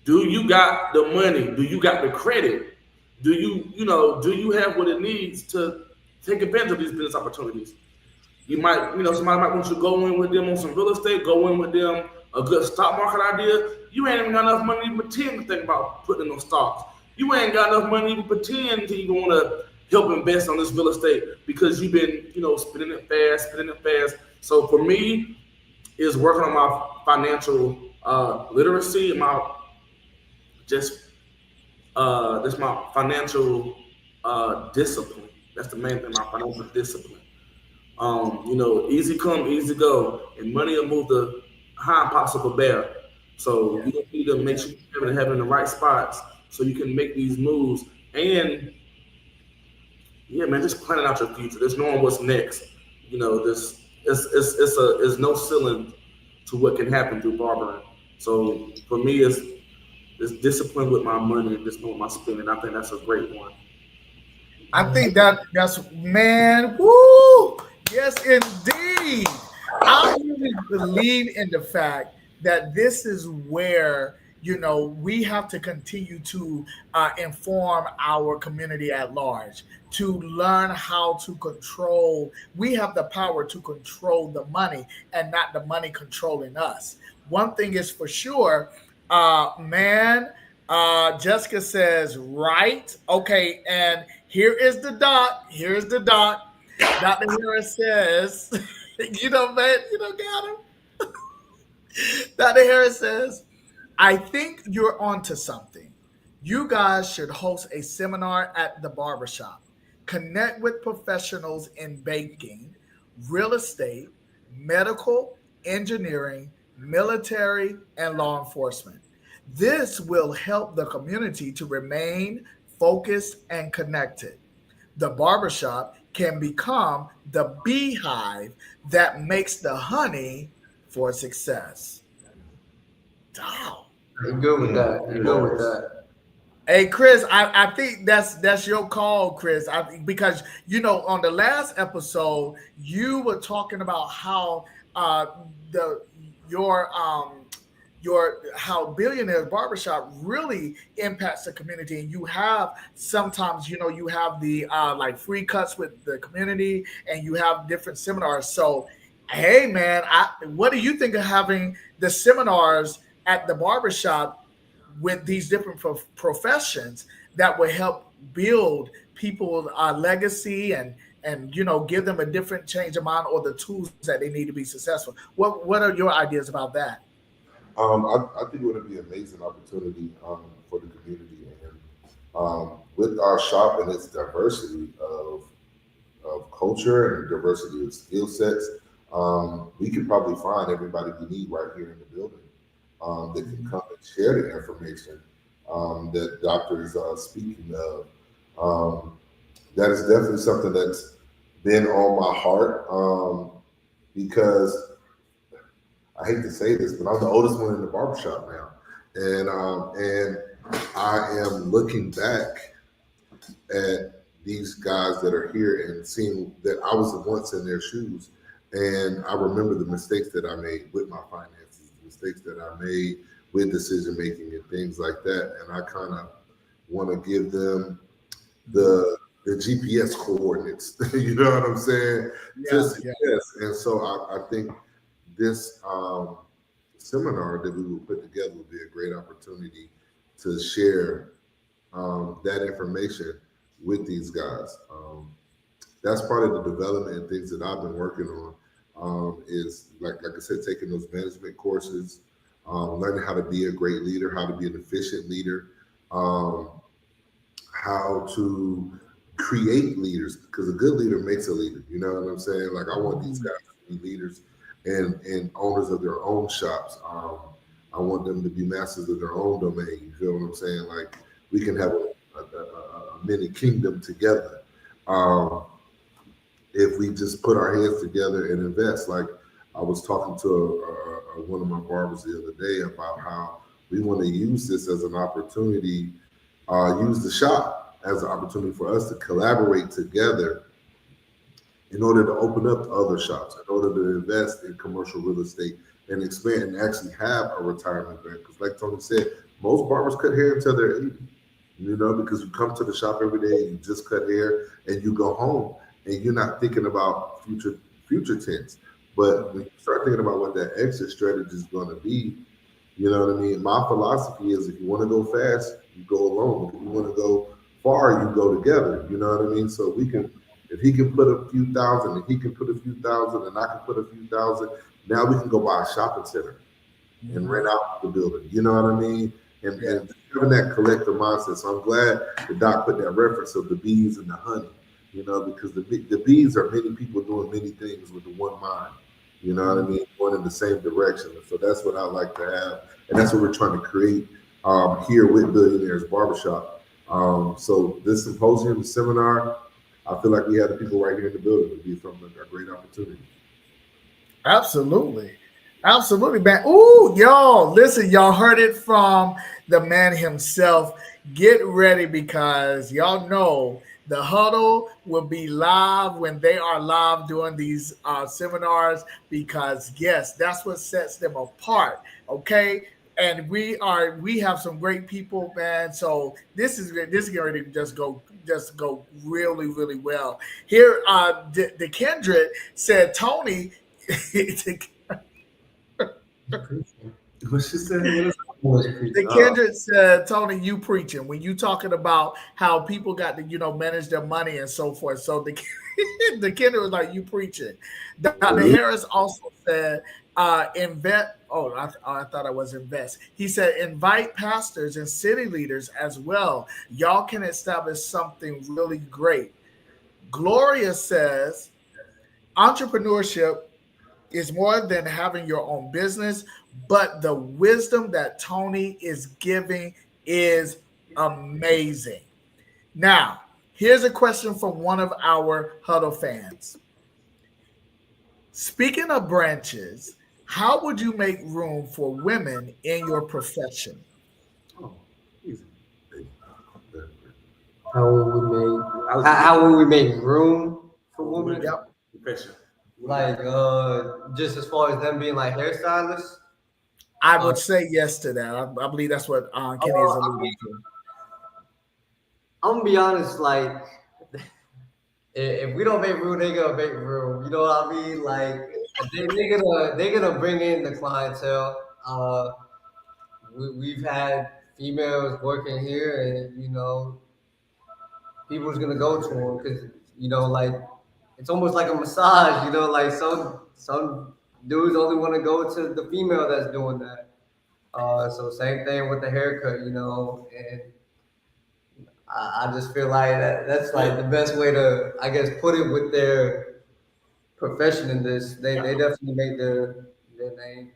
Do you got the money? Do you got the credit? Do you have what it needs to take advantage of these business opportunities? You might, somebody might want you to go in with them on some real estate, go in with them a good stock market idea. You ain't even got enough money to even pretend to think about putting in those stocks. You ain't got enough money to even pretend to even want to help invest on this real estate because you've been, spending it fast. So for me, is working on my financial literacy and my just this my financial discipline. That's the main thing, my financial discipline. Easy come, easy go, and money will move the high possible bear. So Yeah. you need to make sure you're having the right spots so you can make these moves. And yeah, man, just planning out your future. There's knowing what's next. This it's no ceiling to what can happen through barbering. So for me, it's discipline with my money and just knowing my spending. I think that's a great one. I think that's man. Woo! Yes, indeed. I really believe in the fact that this is where we have to continue to inform our community at large to learn how to control. We have the power to control the money and not the money controlling us. One thing is for sure, man. Jessica says, right. Okay. And here is the dot. Here's the dot. Dr. Harris says, man, got him. Dr. Harris says, I think you're onto something. You guys should host a seminar at the barbershop. Connect with professionals in banking, real estate, medical, engineering, military, and law enforcement. This will help the community to remain focused and connected. The barbershop can become the beehive that makes the honey for success. Wow. You're good with that. You're good with that. Hey Chris, I think that's your call, Chris. Because on the last episode you were talking about how the your how Billionaires Barbershop really impacts the community, and you have sometimes you have the like free cuts with the community, and you have different seminars. So hey man, what do you think of having the seminars at the barbershop with these different professions that will help build people's legacy and give them a different change of mind or the tools that they need to be successful. What are your ideas about that? I think it would be an amazing opportunity for the community, and with our shop and its diversity of culture and diversity of skill sets, we could probably find everybody we need right here in the building that can come and share the information that Doctor is speaking of. That is definitely something that's been on my heart because I hate to say this, but I'm the oldest one in the barbershop now, and I am looking back at these guys that are here and seeing that I was once in their shoes. And I remember the mistakes that I made with my finances, the mistakes that I made with decision making and things like that. And I kind of want to give them the GPS coordinates. You know what I'm saying? To Yeah, yeah. success. And so I think this seminar that we will put together will be a great opportunity to share that information with these guys. That's part of the development and things that I've been working on. Is like I said, taking those management courses, learning how to be a great leader, how to be an efficient leader, um, how to create leaders, because a good leader makes a leader. You know what I'm saying? Like I want these Mhm. guys to be leaders and owners of their own shops. I want them to be masters of their own domain. You feel what I'm saying? Like we can have a mini kingdom together if we just put our heads together and invest. Like I was talking to one of my barbers the other day about how we want to use this as an opportunity, use the shop as an opportunity for us to collaborate together in order to open up other shops, in order to invest in commercial real estate and expand and actually have a retirement bank. Because, like Tony said, most barbers cut hair until they're 80. You know, because you come to the shop every day, you just cut hair, and you go home, and you're not thinking about future tense. But when you start thinking about what that exit strategy is going to be, you know what I mean? My philosophy is if you want to go fast, you go alone. If you want to go far, you go together. You know what I mean? So we can, if he can put a few thousand, and he can put a few thousand, and I can put a few thousand, now we can go buy a shopping center and rent Mhm. out the building. You know what I mean? Yeah. And having that collective mindset. So I'm glad the doc put that reference of the bees and the honey. You know, because the bees are many people doing many things with the one mind. You know what I Mhm. mean? Going in the same direction. So that's what I like to have, and that's what we're trying to create here with Billionaires Barbershop. So this symposium, seminar, I feel like we have the people right here in the building. It would be something like a great opportunity. Absolutely. Absolutely, man. Ooh, y'all, listen, y'all heard it from the man himself. Get ready because y'all know the huddle will be live when they are live doing these seminars because yes, that's what sets them apart. Okay. And we have some great people, man. So this is going to just go really, really well. Here, the Kendrick said Tony What she said? What is was preaching? the Kendrick said, Tony, you preaching when you talking about how people got to, manage their money and so forth. So the the Kendrick was like, you preaching. Dr. Harris also said, invest. Oh, I thought I was invest. He said, invite pastors and city leaders as well. Y'all can establish something really great. Gloria says, entrepreneurship is more than having your own business, but the wisdom that Tony is giving is amazing. Now, here's a question from one of our Huddle fans. Speaking of branches, how would you make room for women in your profession? Oh, easy. How will we how will we make room for women? Yep. Profession. Like just as far as them being like hairstylists. I Uh, would say yes to that. I believe that's what Kenny is I mean, alluding to. I'm gonna be honest. Like, if we don't make room, they gonna make room. You know what I mean? Like, they gonna bring in the clientele. We've had females working here, and people's gonna go to them because like it's almost like a massage. Like some dudes only want to go to the female that's doing that. So same thing with the haircut, and I just feel like that's like the best way to, I guess, put it with their profession in this. They definitely made their name.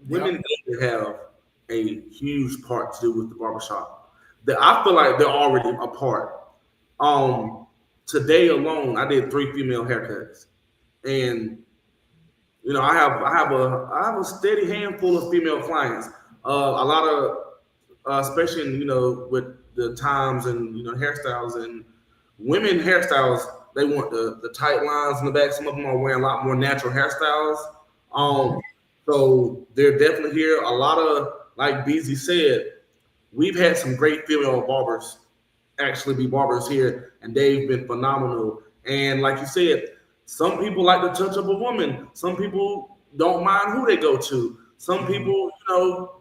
Yep. Women definitely have a huge part to do with the barbershop. That I feel like they're already a part. Um, Today alone, I did 3 female haircuts, and I have a steady handful of female clients. A lot of especially in, with the times and hairstyles and women hairstyles. They want the tight lines in the back. Some of them are wearing a lot more natural hairstyles. So they're definitely here. A lot of, like Beezy said, we've had some great female barbers actually be barbers here, and they've been phenomenal. And like you said, some people like the touch of a woman. Some people don't mind who they go to. Some people,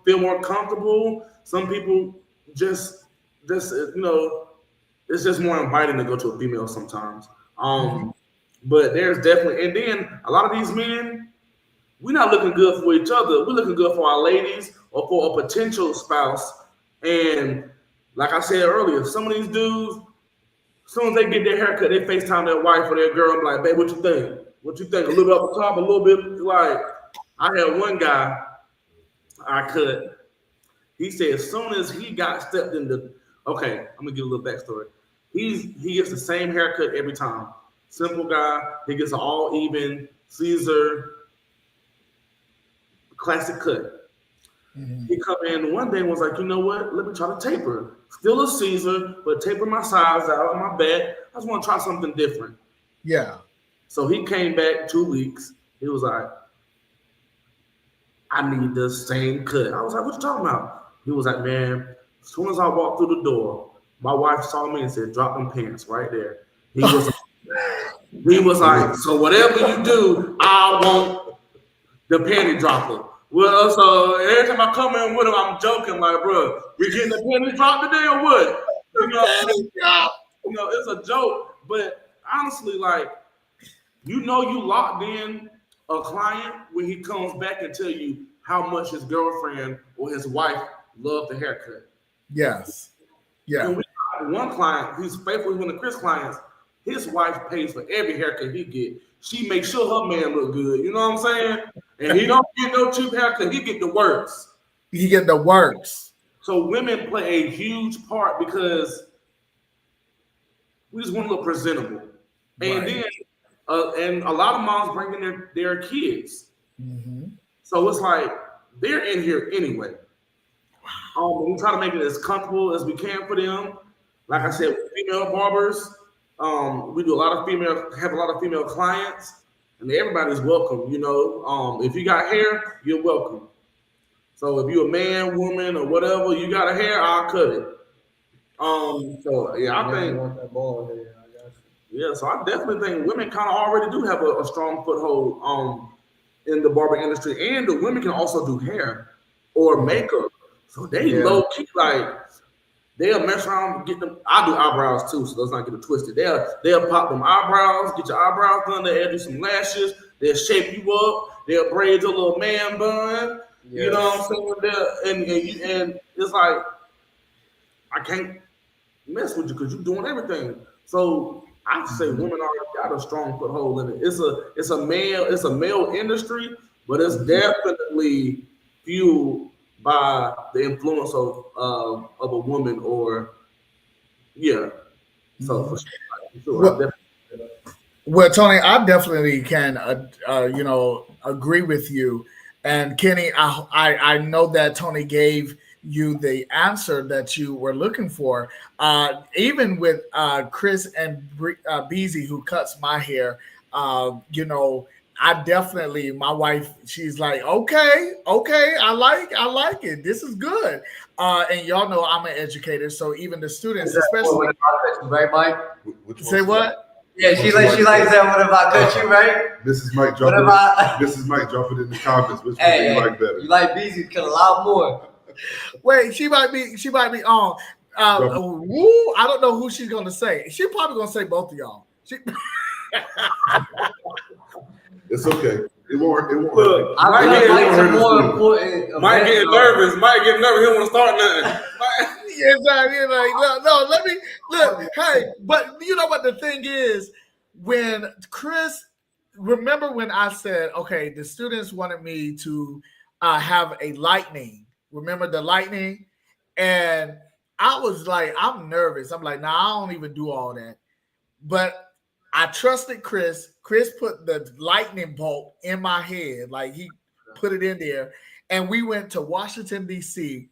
feel more comfortable. Some people just it's just more inviting to go to a female sometimes. But there's definitely, and then a lot of these men, we're not looking good for each other. We're looking good for our ladies or for a potential spouse. And like I said earlier, some of these dudes, as soon as they get their haircut, they FaceTime their wife or their girl. I'm like, babe, what you think? What you think? A little bit off the top, a little bit like. I had one guy I cut. He said as soon as he got stepped into, okay, I'm gonna give a little backstory. He gets the same haircut every time. Simple guy. He gets an all even Caesar classic cut. He come in one day and was like, you know what? Let me try to taper. Still a Caesar, but taper my sides out of my back. I just want to try something different. Yeah. So he came back 2 weeks. He was like, I need the same cut. I was like, what you talking about? He was like, man, as soon as I walked through the door, my wife saw me and said, drop them pants right there. He was like, so whatever you do, I want the panty dropper. Well, so every time I come in with him, I'm joking like, bro, we getting the panty drop today or what? It's a joke. But honestly, like, you locked in a client when he comes back and tell you how much his girlfriend or his wife loved the haircut. Yes. Yeah. And we got one client, he's faithful, one of Chris' clients. His wife pays for every haircut he get. She makes sure her man look good. You know what I'm saying? And he don't get no cheap haircut. He get the works. He get the works. So women play a huge part because we just want to look presentable. And then, and a lot of moms bring in their kids. So it's like they're in here anyway. We try to make it as comfortable as we can for them. Like I said, female barbers. We do have a lot of female clients, and everybody's welcome. If you got hair, you're welcome. So if you're a man, woman, or whatever, you got a hair, I'll cut it. So yeah, I think. Want that ball hair, I got you. Yeah, so I definitely think women kind of already do have a strong foothold in the barber industry, and the women can also do hair or makeup. So they low key like. They'll mess around, get them. I do eyebrows too, so let's not get it twisted. They'll pop them eyebrows, get your eyebrows done. They'll do some lashes. They'll shape you up. They'll braid your little man bun. Yes. You know what I'm saying? And it's like I can't mess with you because you're doing everything. So I say women already got a strong foothold in it. It's a male industry, but it's definitely fueled by the influence of a woman or So for sure. Well, Tony, I definitely can agree with you. And Kenny, I know that Tony gave you the answer that you were looking for. Even with Chris and Beezy, who cuts my hair, I definitely, my wife, she's like, okay, I like it. This is good. And y'all know I'm an educator, so even the students, especially, right, Mike? Say what? Yeah, she likes that. What if I cut you, right? Mrs. Mike, drop it in the comments. Which one do you like better? You like Beezy cut a lot more. Wait, she might be on. I don't know who she's gonna say. She's probably gonna say both of y'all. It's okay. It won't hurt. Look, Mike getting nervous. Mike getting nervous. He don't want to start nothing. Exactly. Like, no, let me look. Hey, but you know what the thing is? When Chris, remember when I said, okay, the students wanted me to have a lightning. Remember the lightning? And I was like, I'm nervous. I'm like, nah, I don't even do all that. But I trusted Chris. Chris put the lightning bolt in my head. Like he put it in there. And we went to Washington, D.C.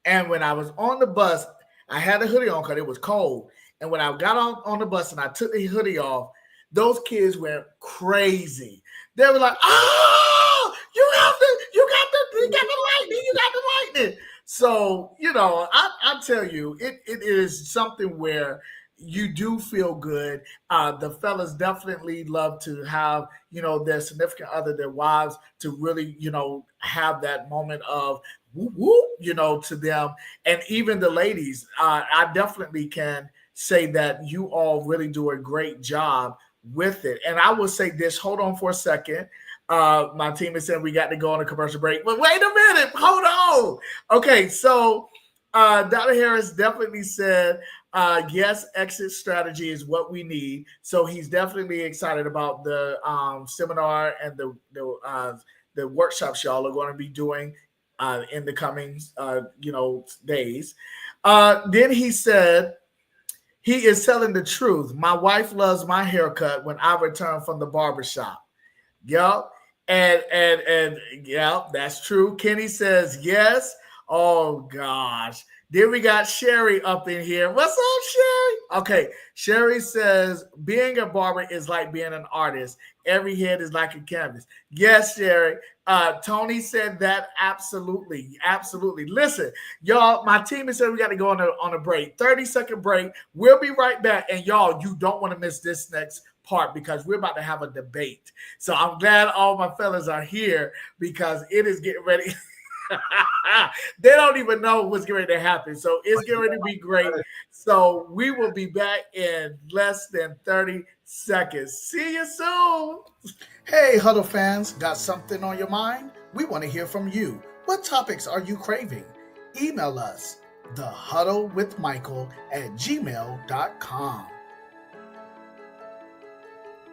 And when I was on the bus, I had a hoodie on because it was cold. And when I got on the bus and I took the hoodie off, those kids went crazy. They were like, "Oh, you got the lightning, you got the lightning." So, I tell you, it is something where you do feel good. The fellas definitely love to have, their significant other, their wives, to really, have that moment of whoop, whoop, to them. And even the ladies, I definitely can say that you all really do a great job with it. And I will say this, hold on for a second. My team is saying we got to go on a commercial break, but wait a minute, hold on. Okay, so Dr. Harris definitely said, yes, exit strategy is what we need. So he's definitely excited about the seminar and the workshops y'all are going to be doing in the coming days. Then he said, he is telling the truth. My wife loves my haircut when I return from the barbershop. Yup. And yeah, that's true. Kenny says yes. Oh gosh. Then we got Sherry up in here. What's up, Sherry? Okay. Sherry says being a barber is like being an artist. Every head is like a canvas. Yes, Sherry. Tony said that absolutely. Absolutely. Listen, y'all, my team has said we got to go on a break. 30-second break. We'll be right back. And y'all, you don't want to miss this next part because we're about to have a debate. So I'm glad all my fellas are here because it is getting ready. They don't even know what's getting ready to happen. So it's getting ready to be great. So we will be back in less than 30 seconds. See you soon. Hey, Huddle fans, got something on your mind? We want to hear from you. What topics are you craving? Email us, thehuddlewithmichael@gmail.com.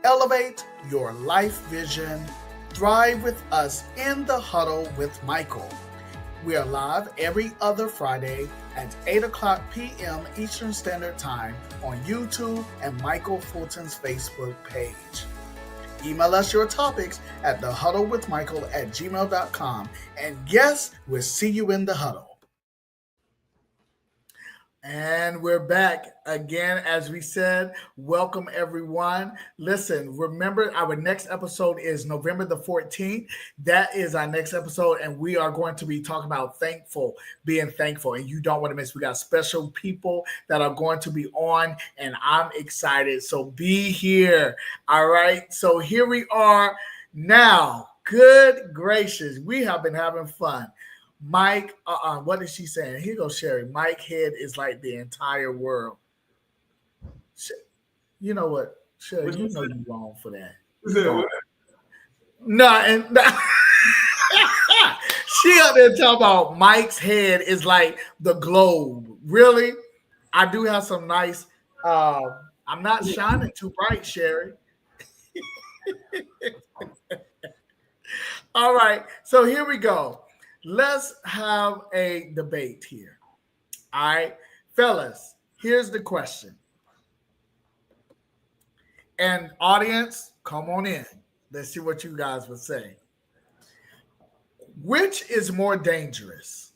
Elevate your life vision. Thrive with us in the Huddle with Michael. We are live every other Friday at 8 o'clock p.m. Eastern Standard Time on YouTube and Michael Fulton's Facebook page. Email us your topics at thehuddlewithmichael@gmail.com. And yes, we'll see you in the huddle. And we're back again. As we said, welcome everyone. Listen, remember our next episode is November the 14th. That is our next episode. And we are going to be talking about being thankful. And you don't want to miss. We got special people that are going to be on and I'm excited. So be here. All right. So here we are now. Good gracious. We have been having fun. Mike, what is she saying? Here goes Sherry. Mike head is like the entire world. You know what, Sherry? You know you're wrong for that. No, and she up there talking about Mike's head is like the globe. Really? I do have some nice. I'm not shining too bright, Sherry. All right, so here we go. Let's have a debate here. All right, fellas, here's the question. And audience, come on in. Let's see what you guys would say. Which is more dangerous?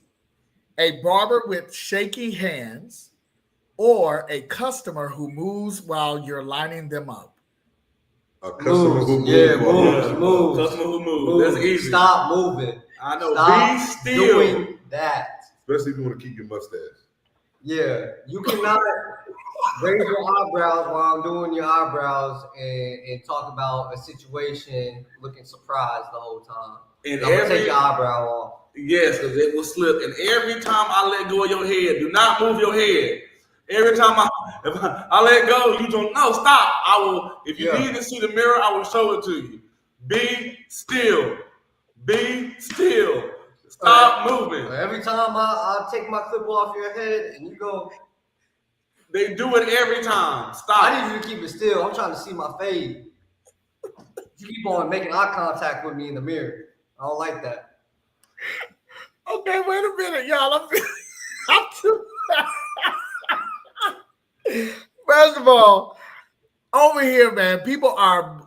A barber with shaky hands or a customer who moves while you're lining them up? A customer who moves. Moves. Customer who moves. That's easy. Stop moving. I know. Stop Be still. doing that. Especially if you want to keep your mustache. Yeah, you cannot raise your eyebrows while I'm doing your eyebrows and talk about a situation looking surprised the whole time. And I'm gonna take your eyebrow off. Yes, because it will slip. And every time I let go of your head, do not move your head. Every time I let go, you don't know. Stop. I will. If you need to see the mirror, I will show it to you. Be still. Be still. Stop moving. Every time I take my clip off your head and you go. They do it every time. Stop. I need you to keep it still. I'm trying to see my fade. You keep on making eye contact with me in the mirror. I don't like that. Okay, wait a minute, y'all. I'm too. First of all, over here, man, people are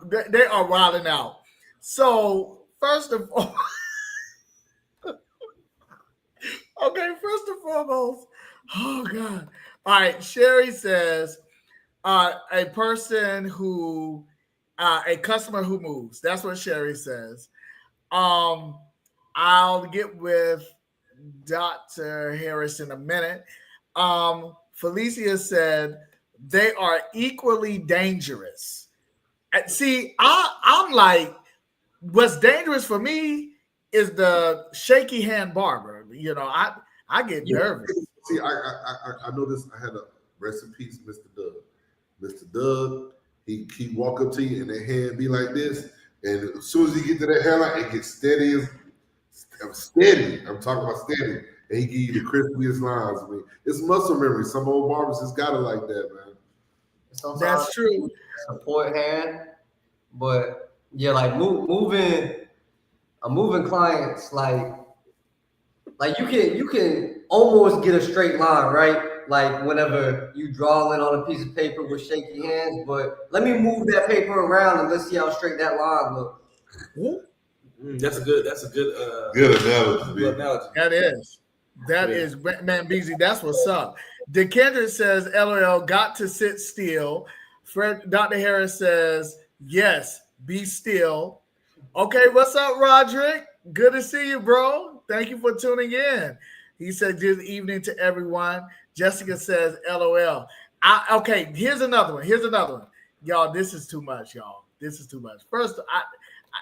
wilding out. So first of all, Okay, first and foremost, oh God. All right, Sherry says, a person who, a customer who moves. That's what Sherry says. Um, I'll get with Dr. Harris in a minute. Felicia said they are equally dangerous. And see, I'm like, what's dangerous for me is the shaky hand barber. I get nervous. See, I know this. I had a rest in peace, Mr. Doug. Mr. Doug, he walk up to you and that hand be like this, and as soon as he get to that hairline, it gets steady. I'm steady. I'm talking about steady, and he give you the crispiest lines. I mean, it's muscle memory. Some old barbers just got it like that, man. Sometimes That's true. Support hand, but yeah, like moving clients, like you can almost get a straight line, right? Like whenever you drawing on a piece of paper with shaky hands, but let me move that paper around and let's see how straight that line looks. That's a good Good analogy. good analogy. That is, man, Beezy, that's what's up. DeKendra says, LOL, got to sit still. Dr. Harris says, yes, be still. Okay, what's up, Roderick? Good to see you, bro. Thank you for tuning in. He said, good evening to everyone. Jessica says, LOL. Okay, here's another one. Y'all, this is too much, y'all. This is too much. First,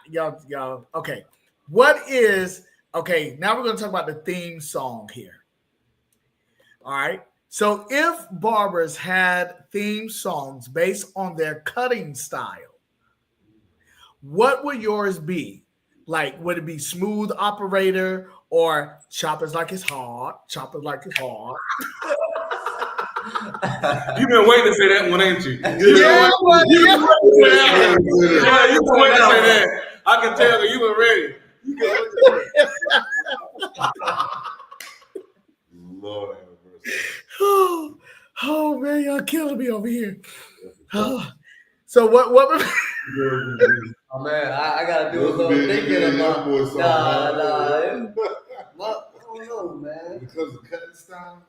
y'all, okay. Now we're going to talk about the theme song here. All right. So if barbers had theme songs based on their cutting style, what would yours be? Like, would it be Smooth Operator or Choppers Like It's Hard? Choppers Like It's Hard. You've been waiting to say that one, ain't you? Yeah, You've been waiting to say that. I can tell that you were ready. Lord have mercy. Oh man, y'all killing me over here. So what? Oh man, I gotta do a little thinking about. Nah. What? I don't know, man. Because of cutting style.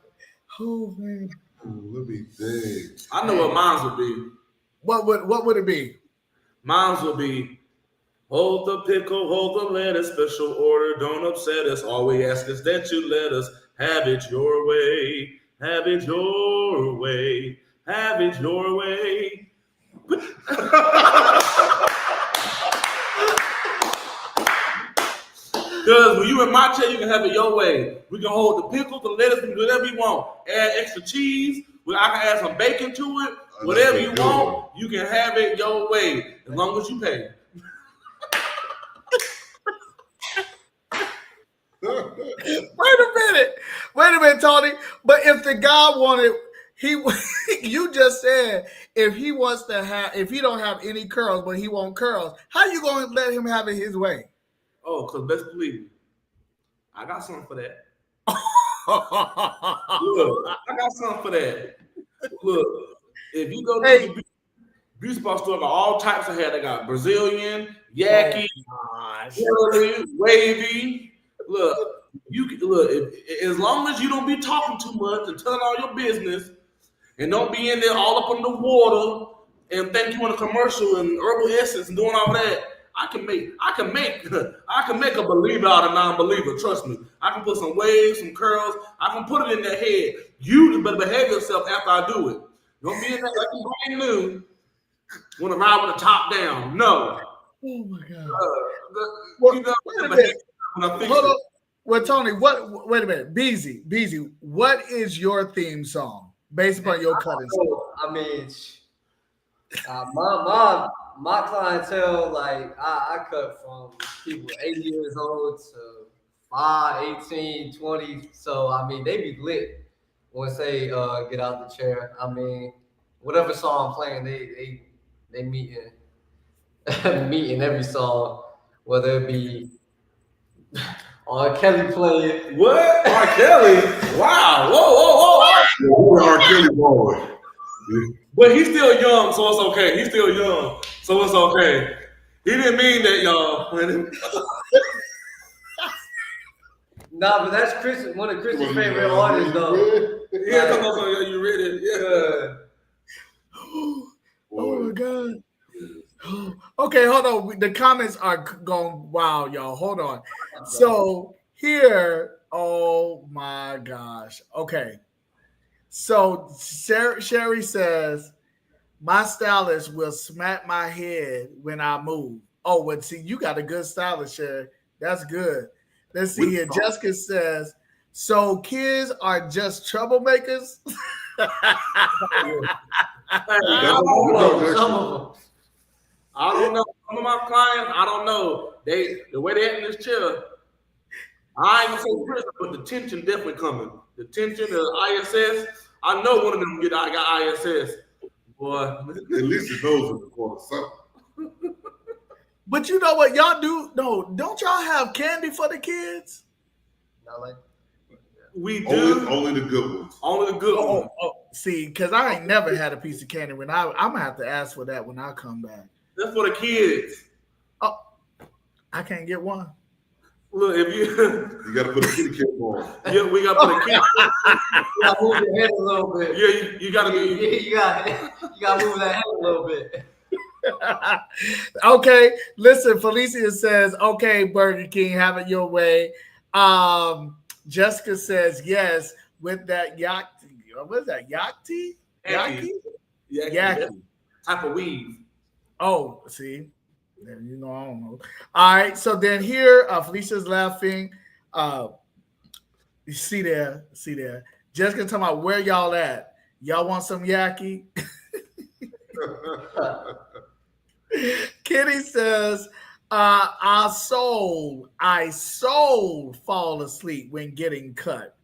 Oh man. Let me think. I know what mine would be. What would it be? Mine would be, hold the pickle, hold the lettuce, special order, don't upset us. All we ask is that you let us have it your way. Have it your way. Have it your way. Because when you in my chair, you can have it your way. We can hold the pickles, the lettuce, we can do whatever you want. Add extra cheese. I can add some bacon to it. Whatever you want, you can have it your way. As long as you pay. Wait a minute, Tony. But if the guy wanted, you just said if he don't have any curls, but he wants curls, how you gonna let him have it his way? Oh, because best believe me, I got something for that. Look, I got something for that. Look, if you go to the beauty spot store, got all types of hair. They got Brazilian, yaki, curly, wavy. Look, as long as you don't be talking too much and telling all your business, and don't be in there all up in the water and think you in a commercial and herbal essence and doing all that. I can make a believer out of non-believer. Trust me. I can put some waves, some curls. I can put it in their head. You just better behave yourself after I do it. Don't be in there like you brand new. Want to ride with the top down? No. Oh my God. Wait a minute. Hold on. Well, Tony, wait a minute. Beezy, what is your theme song based upon your cutting style? I mean, my clientele, like I cut from people 80 years old to 5, 18, 20. So I mean, they be lit when say get out the chair. I mean, whatever song I'm playing, they meet in every song, whether it be R. Kelly playing. What? R. Kelly? Wow. Whoa. R. Kelly boy. But he's still young, so it's okay. He's still young, so it's okay. He didn't mean that, y'all. Nah, but that's Chris, one of Chris's favorite artists, though. Yeah, come on, you read it. Yeah. Oh my God. Okay, hold on. The comments are going wild, y'all. Hold on. So here, oh my gosh. Okay. So Sherry says, my stylist will smack my head when I move. Oh, well, see, you got a good stylist, Sherry. That's good. Let's see here. Jessica says, so kids are just troublemakers? Some of them. I don't know. Some of my clients, I don't know. The way they act in this chair, I ain't gonna say prison, but the tension definitely coming. The tension, the ISS. I know one of them got ISS. Boy, At least it knows in the corner something. But you know what y'all do? No, don't y'all have candy for the kids? Not like we do. Only the good ones. Only the good ones. See, because I ain't never had a piece of candy. I'm gonna have to ask for that when I come back. That's for the kids. Oh, I can't get one. Look, if you gotta put a kitty cat on. Yeah, we gotta put a kitty. You gotta move your head a little bit. Yeah, you gotta be. You gotta move that head a little bit. Okay, listen, Felicia says, okay, Burger King, have it your way. Jessica says, yes, with that yakti. What is that? Yakti? Yaki? Type of weave. Oh, see. I don't know. All right, so then here, Felicia's laughing. You see there. Jessica talking about where y'all at. Y'all want some yaki? Kitty says, I soul fall asleep when getting cut.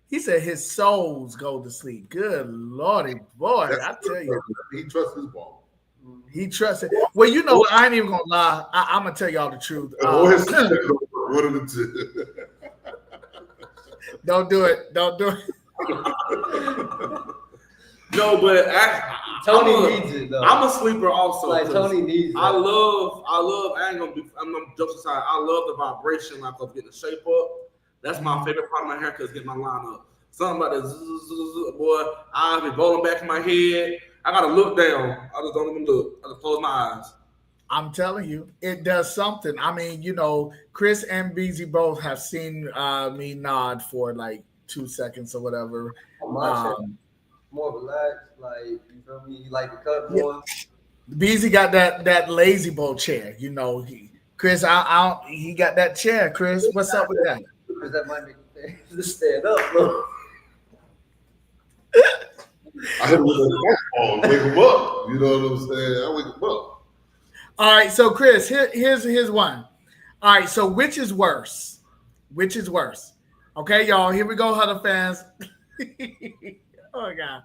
He said his souls go to sleep. Good Lordy, boy, I tell you. He trusts his ball. He trusts it. Well, you know, I ain't even gonna lie. I'm gonna tell y'all the truth. One of the two. Don't do it. No, but Tony needs it though. I'm a sleeper also. Like Tony needs it. I love. I'm gonna joke aside. I love the vibration, like of getting the shape up. That's my favorite part of my haircut is getting my line up. Something about the boy. I be rolling back in my head. I gotta look down. I just don't even look. I just close my eyes. I'm telling you, it does something. I mean, you know, Chris and Beezy both have seen me nod for like 2 seconds or whatever. More relaxed, like you feel me? You like the cut more. Yeah. Beezy got that lazy boy chair. You know, Chris, he got that chair. Chris, what's up with that? Because that might make you stand up, bro. I hit him with a ball and wake him up. You know what I'm saying? I wake him up. All right, so Chris, here's one. All right, so which is worse? Okay, y'all, here we go, Huddle fans. Oh God.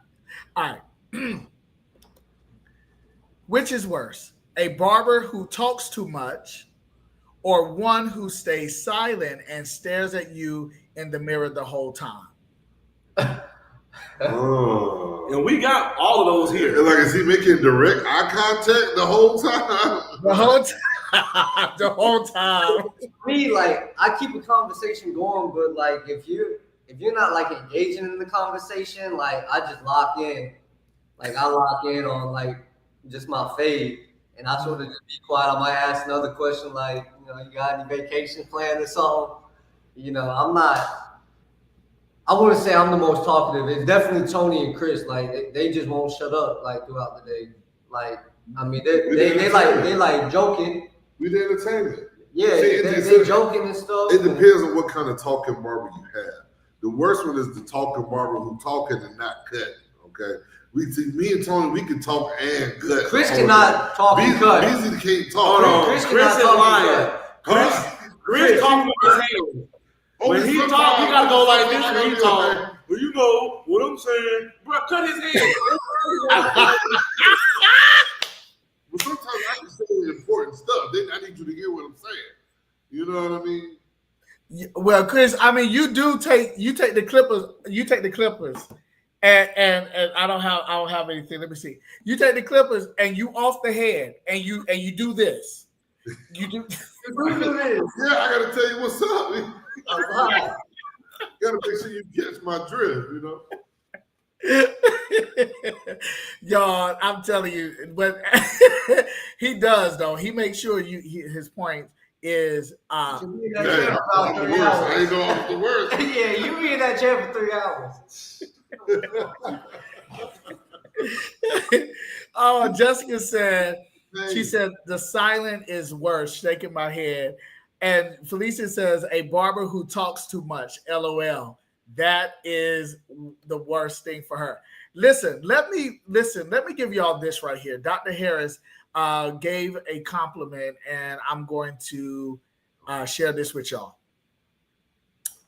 All right. Which is worse? A barber who talks too much or one who stays silent and stares at you in the mirror the whole time? And we got all of those here. And like, is he making direct eye contact the whole time? The whole time. The whole time. Me, like, I keep a conversation going, but like, if you're not like engaging in the conversation, like, I just lock in. Like, I lock in on like just my fade, and I sort of just be quiet. I might ask another question, like, you know, you got any vacation plan or something? You know, I wouldn't say I'm the most talkative. It's definitely Tony and Chris. Like they just won't shut up like throughout the day. Like I mean they like joking. We the entertainment. Yeah, they joking and stuff. It depends on what kind of talking barber you have. The worst one is the talking barber who talking and not cutting. Okay, me and Tony, we can talk and cut. Chris cannot talk and cut. Beezy can't talk. Hold on, Chris is lying. Chris talking with his hands. When he talk, he gotta go like this when he talk. Well, you know what I'm saying, bro. Cut his head. But sometimes I can say important stuff. Then I need you to hear what I'm saying. You know what I mean? Well, Chris, I mean, you take the Clippers, and I don't have anything. Let me see. You take the Clippers and you off the head, and you do this. You do. Yeah, I gotta tell you what's up. gotta make sure you catch my drift, you know. Y'all, I'm telling you, but he does though. He makes sure his point is You be in that Man, chair for about I'm the 3 worst. I hours. ain't know I'm the worst. Yeah, you be in that chair for 3 hours. oh, Jessica said, she Hey, said, the silent is worse, shaking my head. And Felicia says, a barber who talks too much, LOL. That is the worst thing for her. Let me give y'all this right here. Dr. Harris gave a compliment, and I'm going to share this with y'all.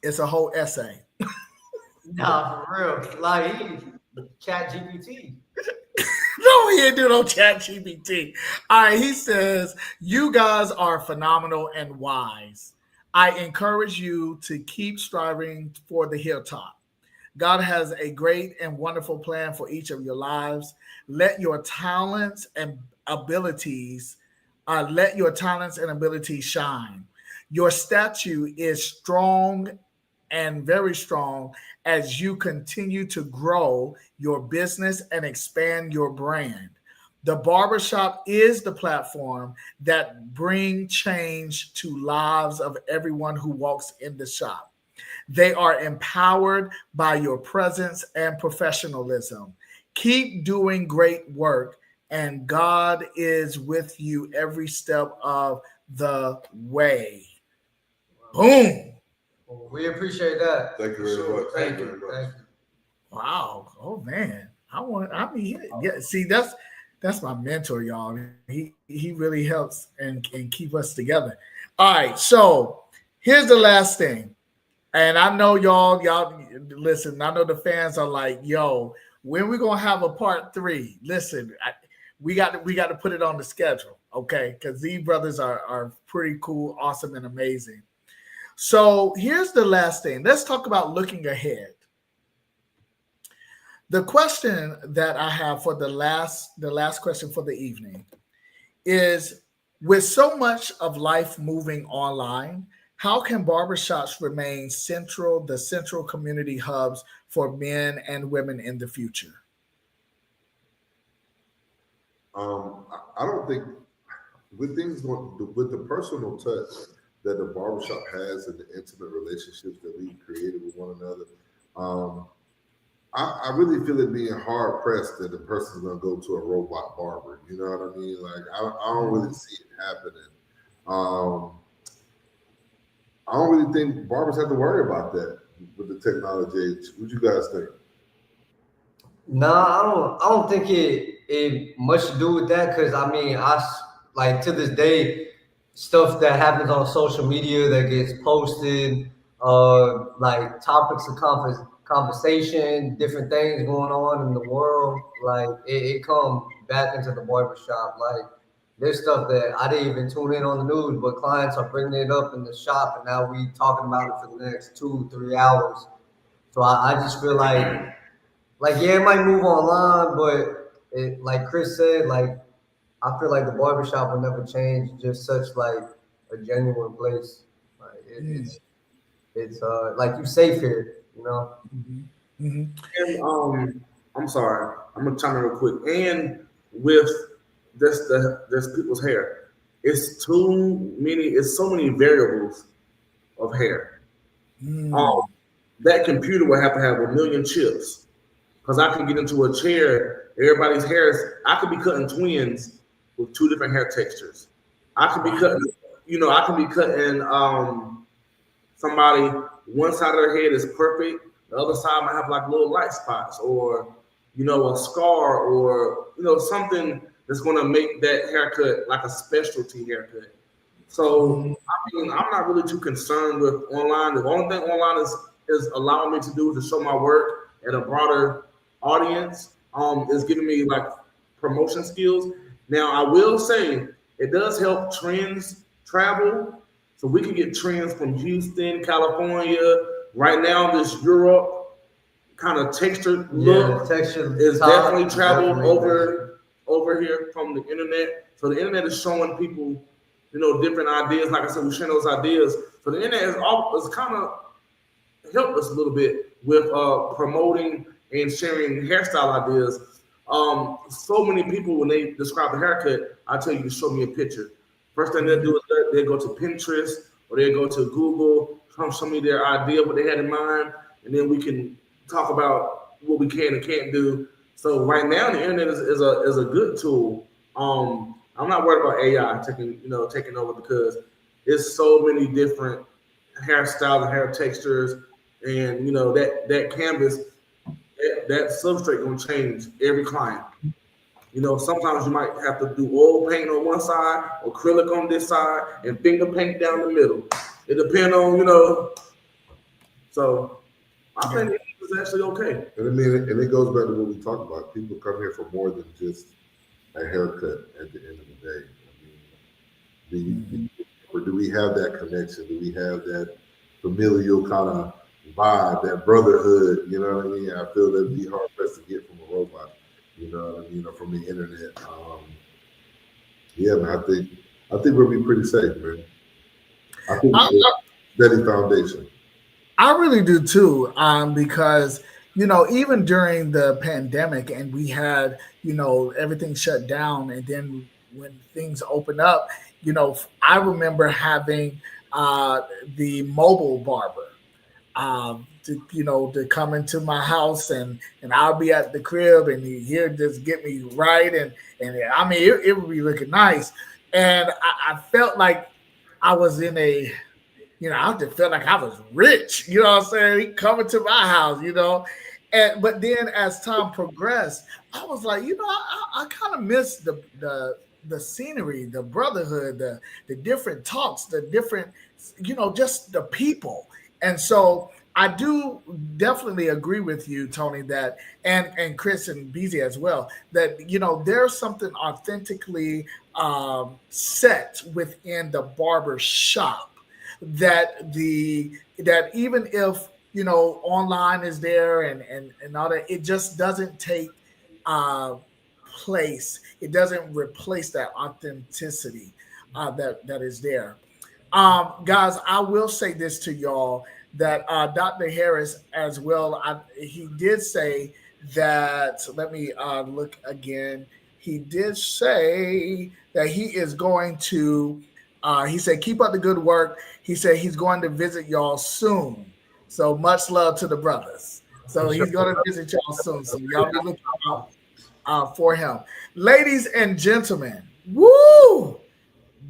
It's a whole essay. Nah, for real. Like, he chat GPT. No, he didn't do no chat GPT. All right, he says, you guys are phenomenal and wise. I encourage you to keep striving for the hilltop. God has a great and wonderful plan for each of your lives. Let your talents and abilities, shine. Your statue is strong and very strong as you continue to grow your business and expand your brand. The barbershop is the platform that bring change to lives of everyone who walks in the shop. They are empowered by your presence and professionalism. Keep doing great work, and God is with you every step of the way. Boom. We appreciate that. thank you very much. Thank you you. very much. Wow. Oh man. Yeah, see, that's my mentor, y'all. He really helps and keep us together. All right. So here's the last thing. And I know y'all listen, I know the fans are like, yo, when we gonna have a part 3? Listen, we got to put it on the schedule, okay? Because these brothers are pretty cool, awesome, and amazing. So here's the last thing. Let's talk about looking ahead. The question that I have for the last question for the evening is, with so much of life moving online, how can barbershops remain the central community hubs for men and women in the future? I don't think with things going with the personal touch that the barbershop has and the intimate relationships that we created with one another. I really feel it being hard pressed that the person's gonna go to a robot barber. You know what I mean? Like I don't really see it happening. Um, I don't really think barbers have to worry about that with the technology age. What you guys think? Nah, I don't think it much to do with that, because I mean, like to this day, stuff that happens on social media that gets posted, like topics of conversation, different things going on in the world, like it come back into the barbershop. Like, there's stuff that I didn't even tune in on the news, but clients are bringing it up in the shop, and now we talking about it for the next 2-3 hours. So I just feel like, yeah, it might move online, but like Chris said, like, I feel like the barbershop will never change. Just such like a genuine place. Like it's like you safe here, you know. Mm-hmm. Mm-hmm. And I'm sorry, I'm gonna chime in real quick. And with this people's hair, it's too many. It's so many variables of hair. Mm. Um, that computer will have to have a million chips because I can get into a chair. Everybody's hair is. I could be cutting twins with 2 different hair textures. I could be cutting. I can be cutting somebody. One side of their head is perfect. The other side might have like little light spots, or a scar, or something that's going to make that haircut like a specialty haircut. So I mean, I'm not really too concerned with online. The only thing online is allowing me to do is to show my work at a broader audience. Is giving me like promotion skills. Now I will say it does help trends travel. So we can get trends from Houston, California. Right now, this Europe kind of textured Yeah, look the texture is top definitely is traveled definitely over here from the internet. So the internet is showing people, different ideas. Like I said, we're sharing those ideas. So the internet is kind of helped us a little bit with promoting and sharing hairstyle ideas. So many people, when they describe a haircut, I tell you to show me a picture. First thing they'll do is they go to Pinterest or they go to Google, come show me their idea, what they had in mind, and then we can talk about what we can and can't do. So right now, the internet is a good tool. I'm not worried about AI taking over because it's so many different hairstyles and hair textures, and that canvas, that substrate gonna change every client. Sometimes you might have to do oil paint on one side, acrylic on this side, and finger paint down the middle. It depends on. So I think it's actually okay. And I mean, and it goes back to what we talked about. People come here for more than just a haircut at the end of the day. I mean, or do we have that connection? Do we have that familial kind of vibe, that brotherhood? You know what I mean? I feel that'd be hard pressed to get from a robot. You know what I mean? Or from the internet. Yeah, man. I think we'll be pretty safe, man. I think steady foundation. I really do too, because even during the pandemic, and we had everything shut down, and then when things opened up, I remember having the mobile barber to come into my house, and I'll be at the crib, and he'll just get me right, and I mean it would be looking nice, and I felt like I was in a I just felt like I was rich, you know what I'm saying? He coming to my house. But then as time progressed, I was like, I kind of miss the scenery, the brotherhood, the different talks, the different, just the people. And so I do definitely agree with you, Tony, that and Chris and Beezy as well, that there's something authentically set within the barber shop that even if online is there and all that, it just doesn't take uh place. It doesn't replace that authenticity that is there. Guys, I will say this to y'all that Dr. Harris as well. He did say that. Let me look again. He did say that he is going to. He said, "Keep up the good work." He said he's going to visit y'all soon. So much love to the brothers. So he's going to visit y'all soon. So y'all be looking out for him, ladies and gentlemen. Woo!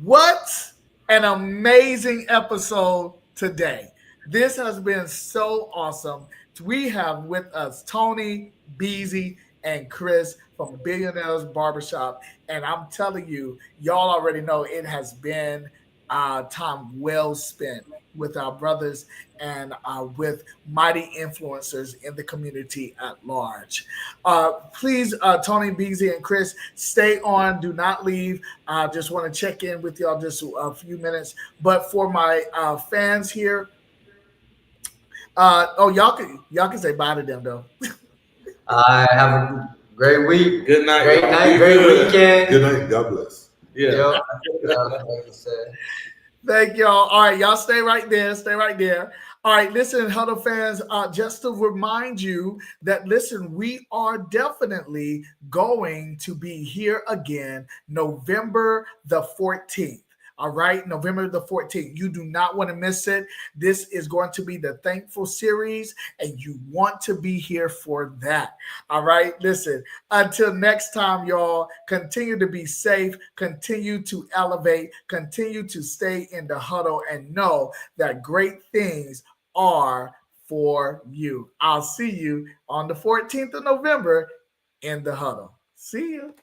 What an amazing episode today. This has been so awesome. We have with us Tony, Beezy, and Chris from Billionaires Barbershop. And I'm telling you, y'all already know it has been time well spent with our brothers and with mighty influencers in the community at large. Please, Tony, Beezy, and Chris, stay on. Do not leave. I just want to check in with y'all just a few minutes. But for my fans here, y'all can say bye to them though. I have a great week. Good night. Great night. Great weekend. Good night. God bless. Yeah. Thank y'all. All right, y'all stay right there. Stay right there. All right, listen, Huddle fans, just to remind you that, listen, we are definitely going to be here again November the 14th. All right, November the 14th. You do not want to miss it. This is going to be the Thankful series, and you want to be here for that. All right, listen, until next time, y'all, continue to be safe, continue to elevate, continue to stay in the huddle, and know that great things are for you. I'll see you on the 14th of November in the huddle. See you.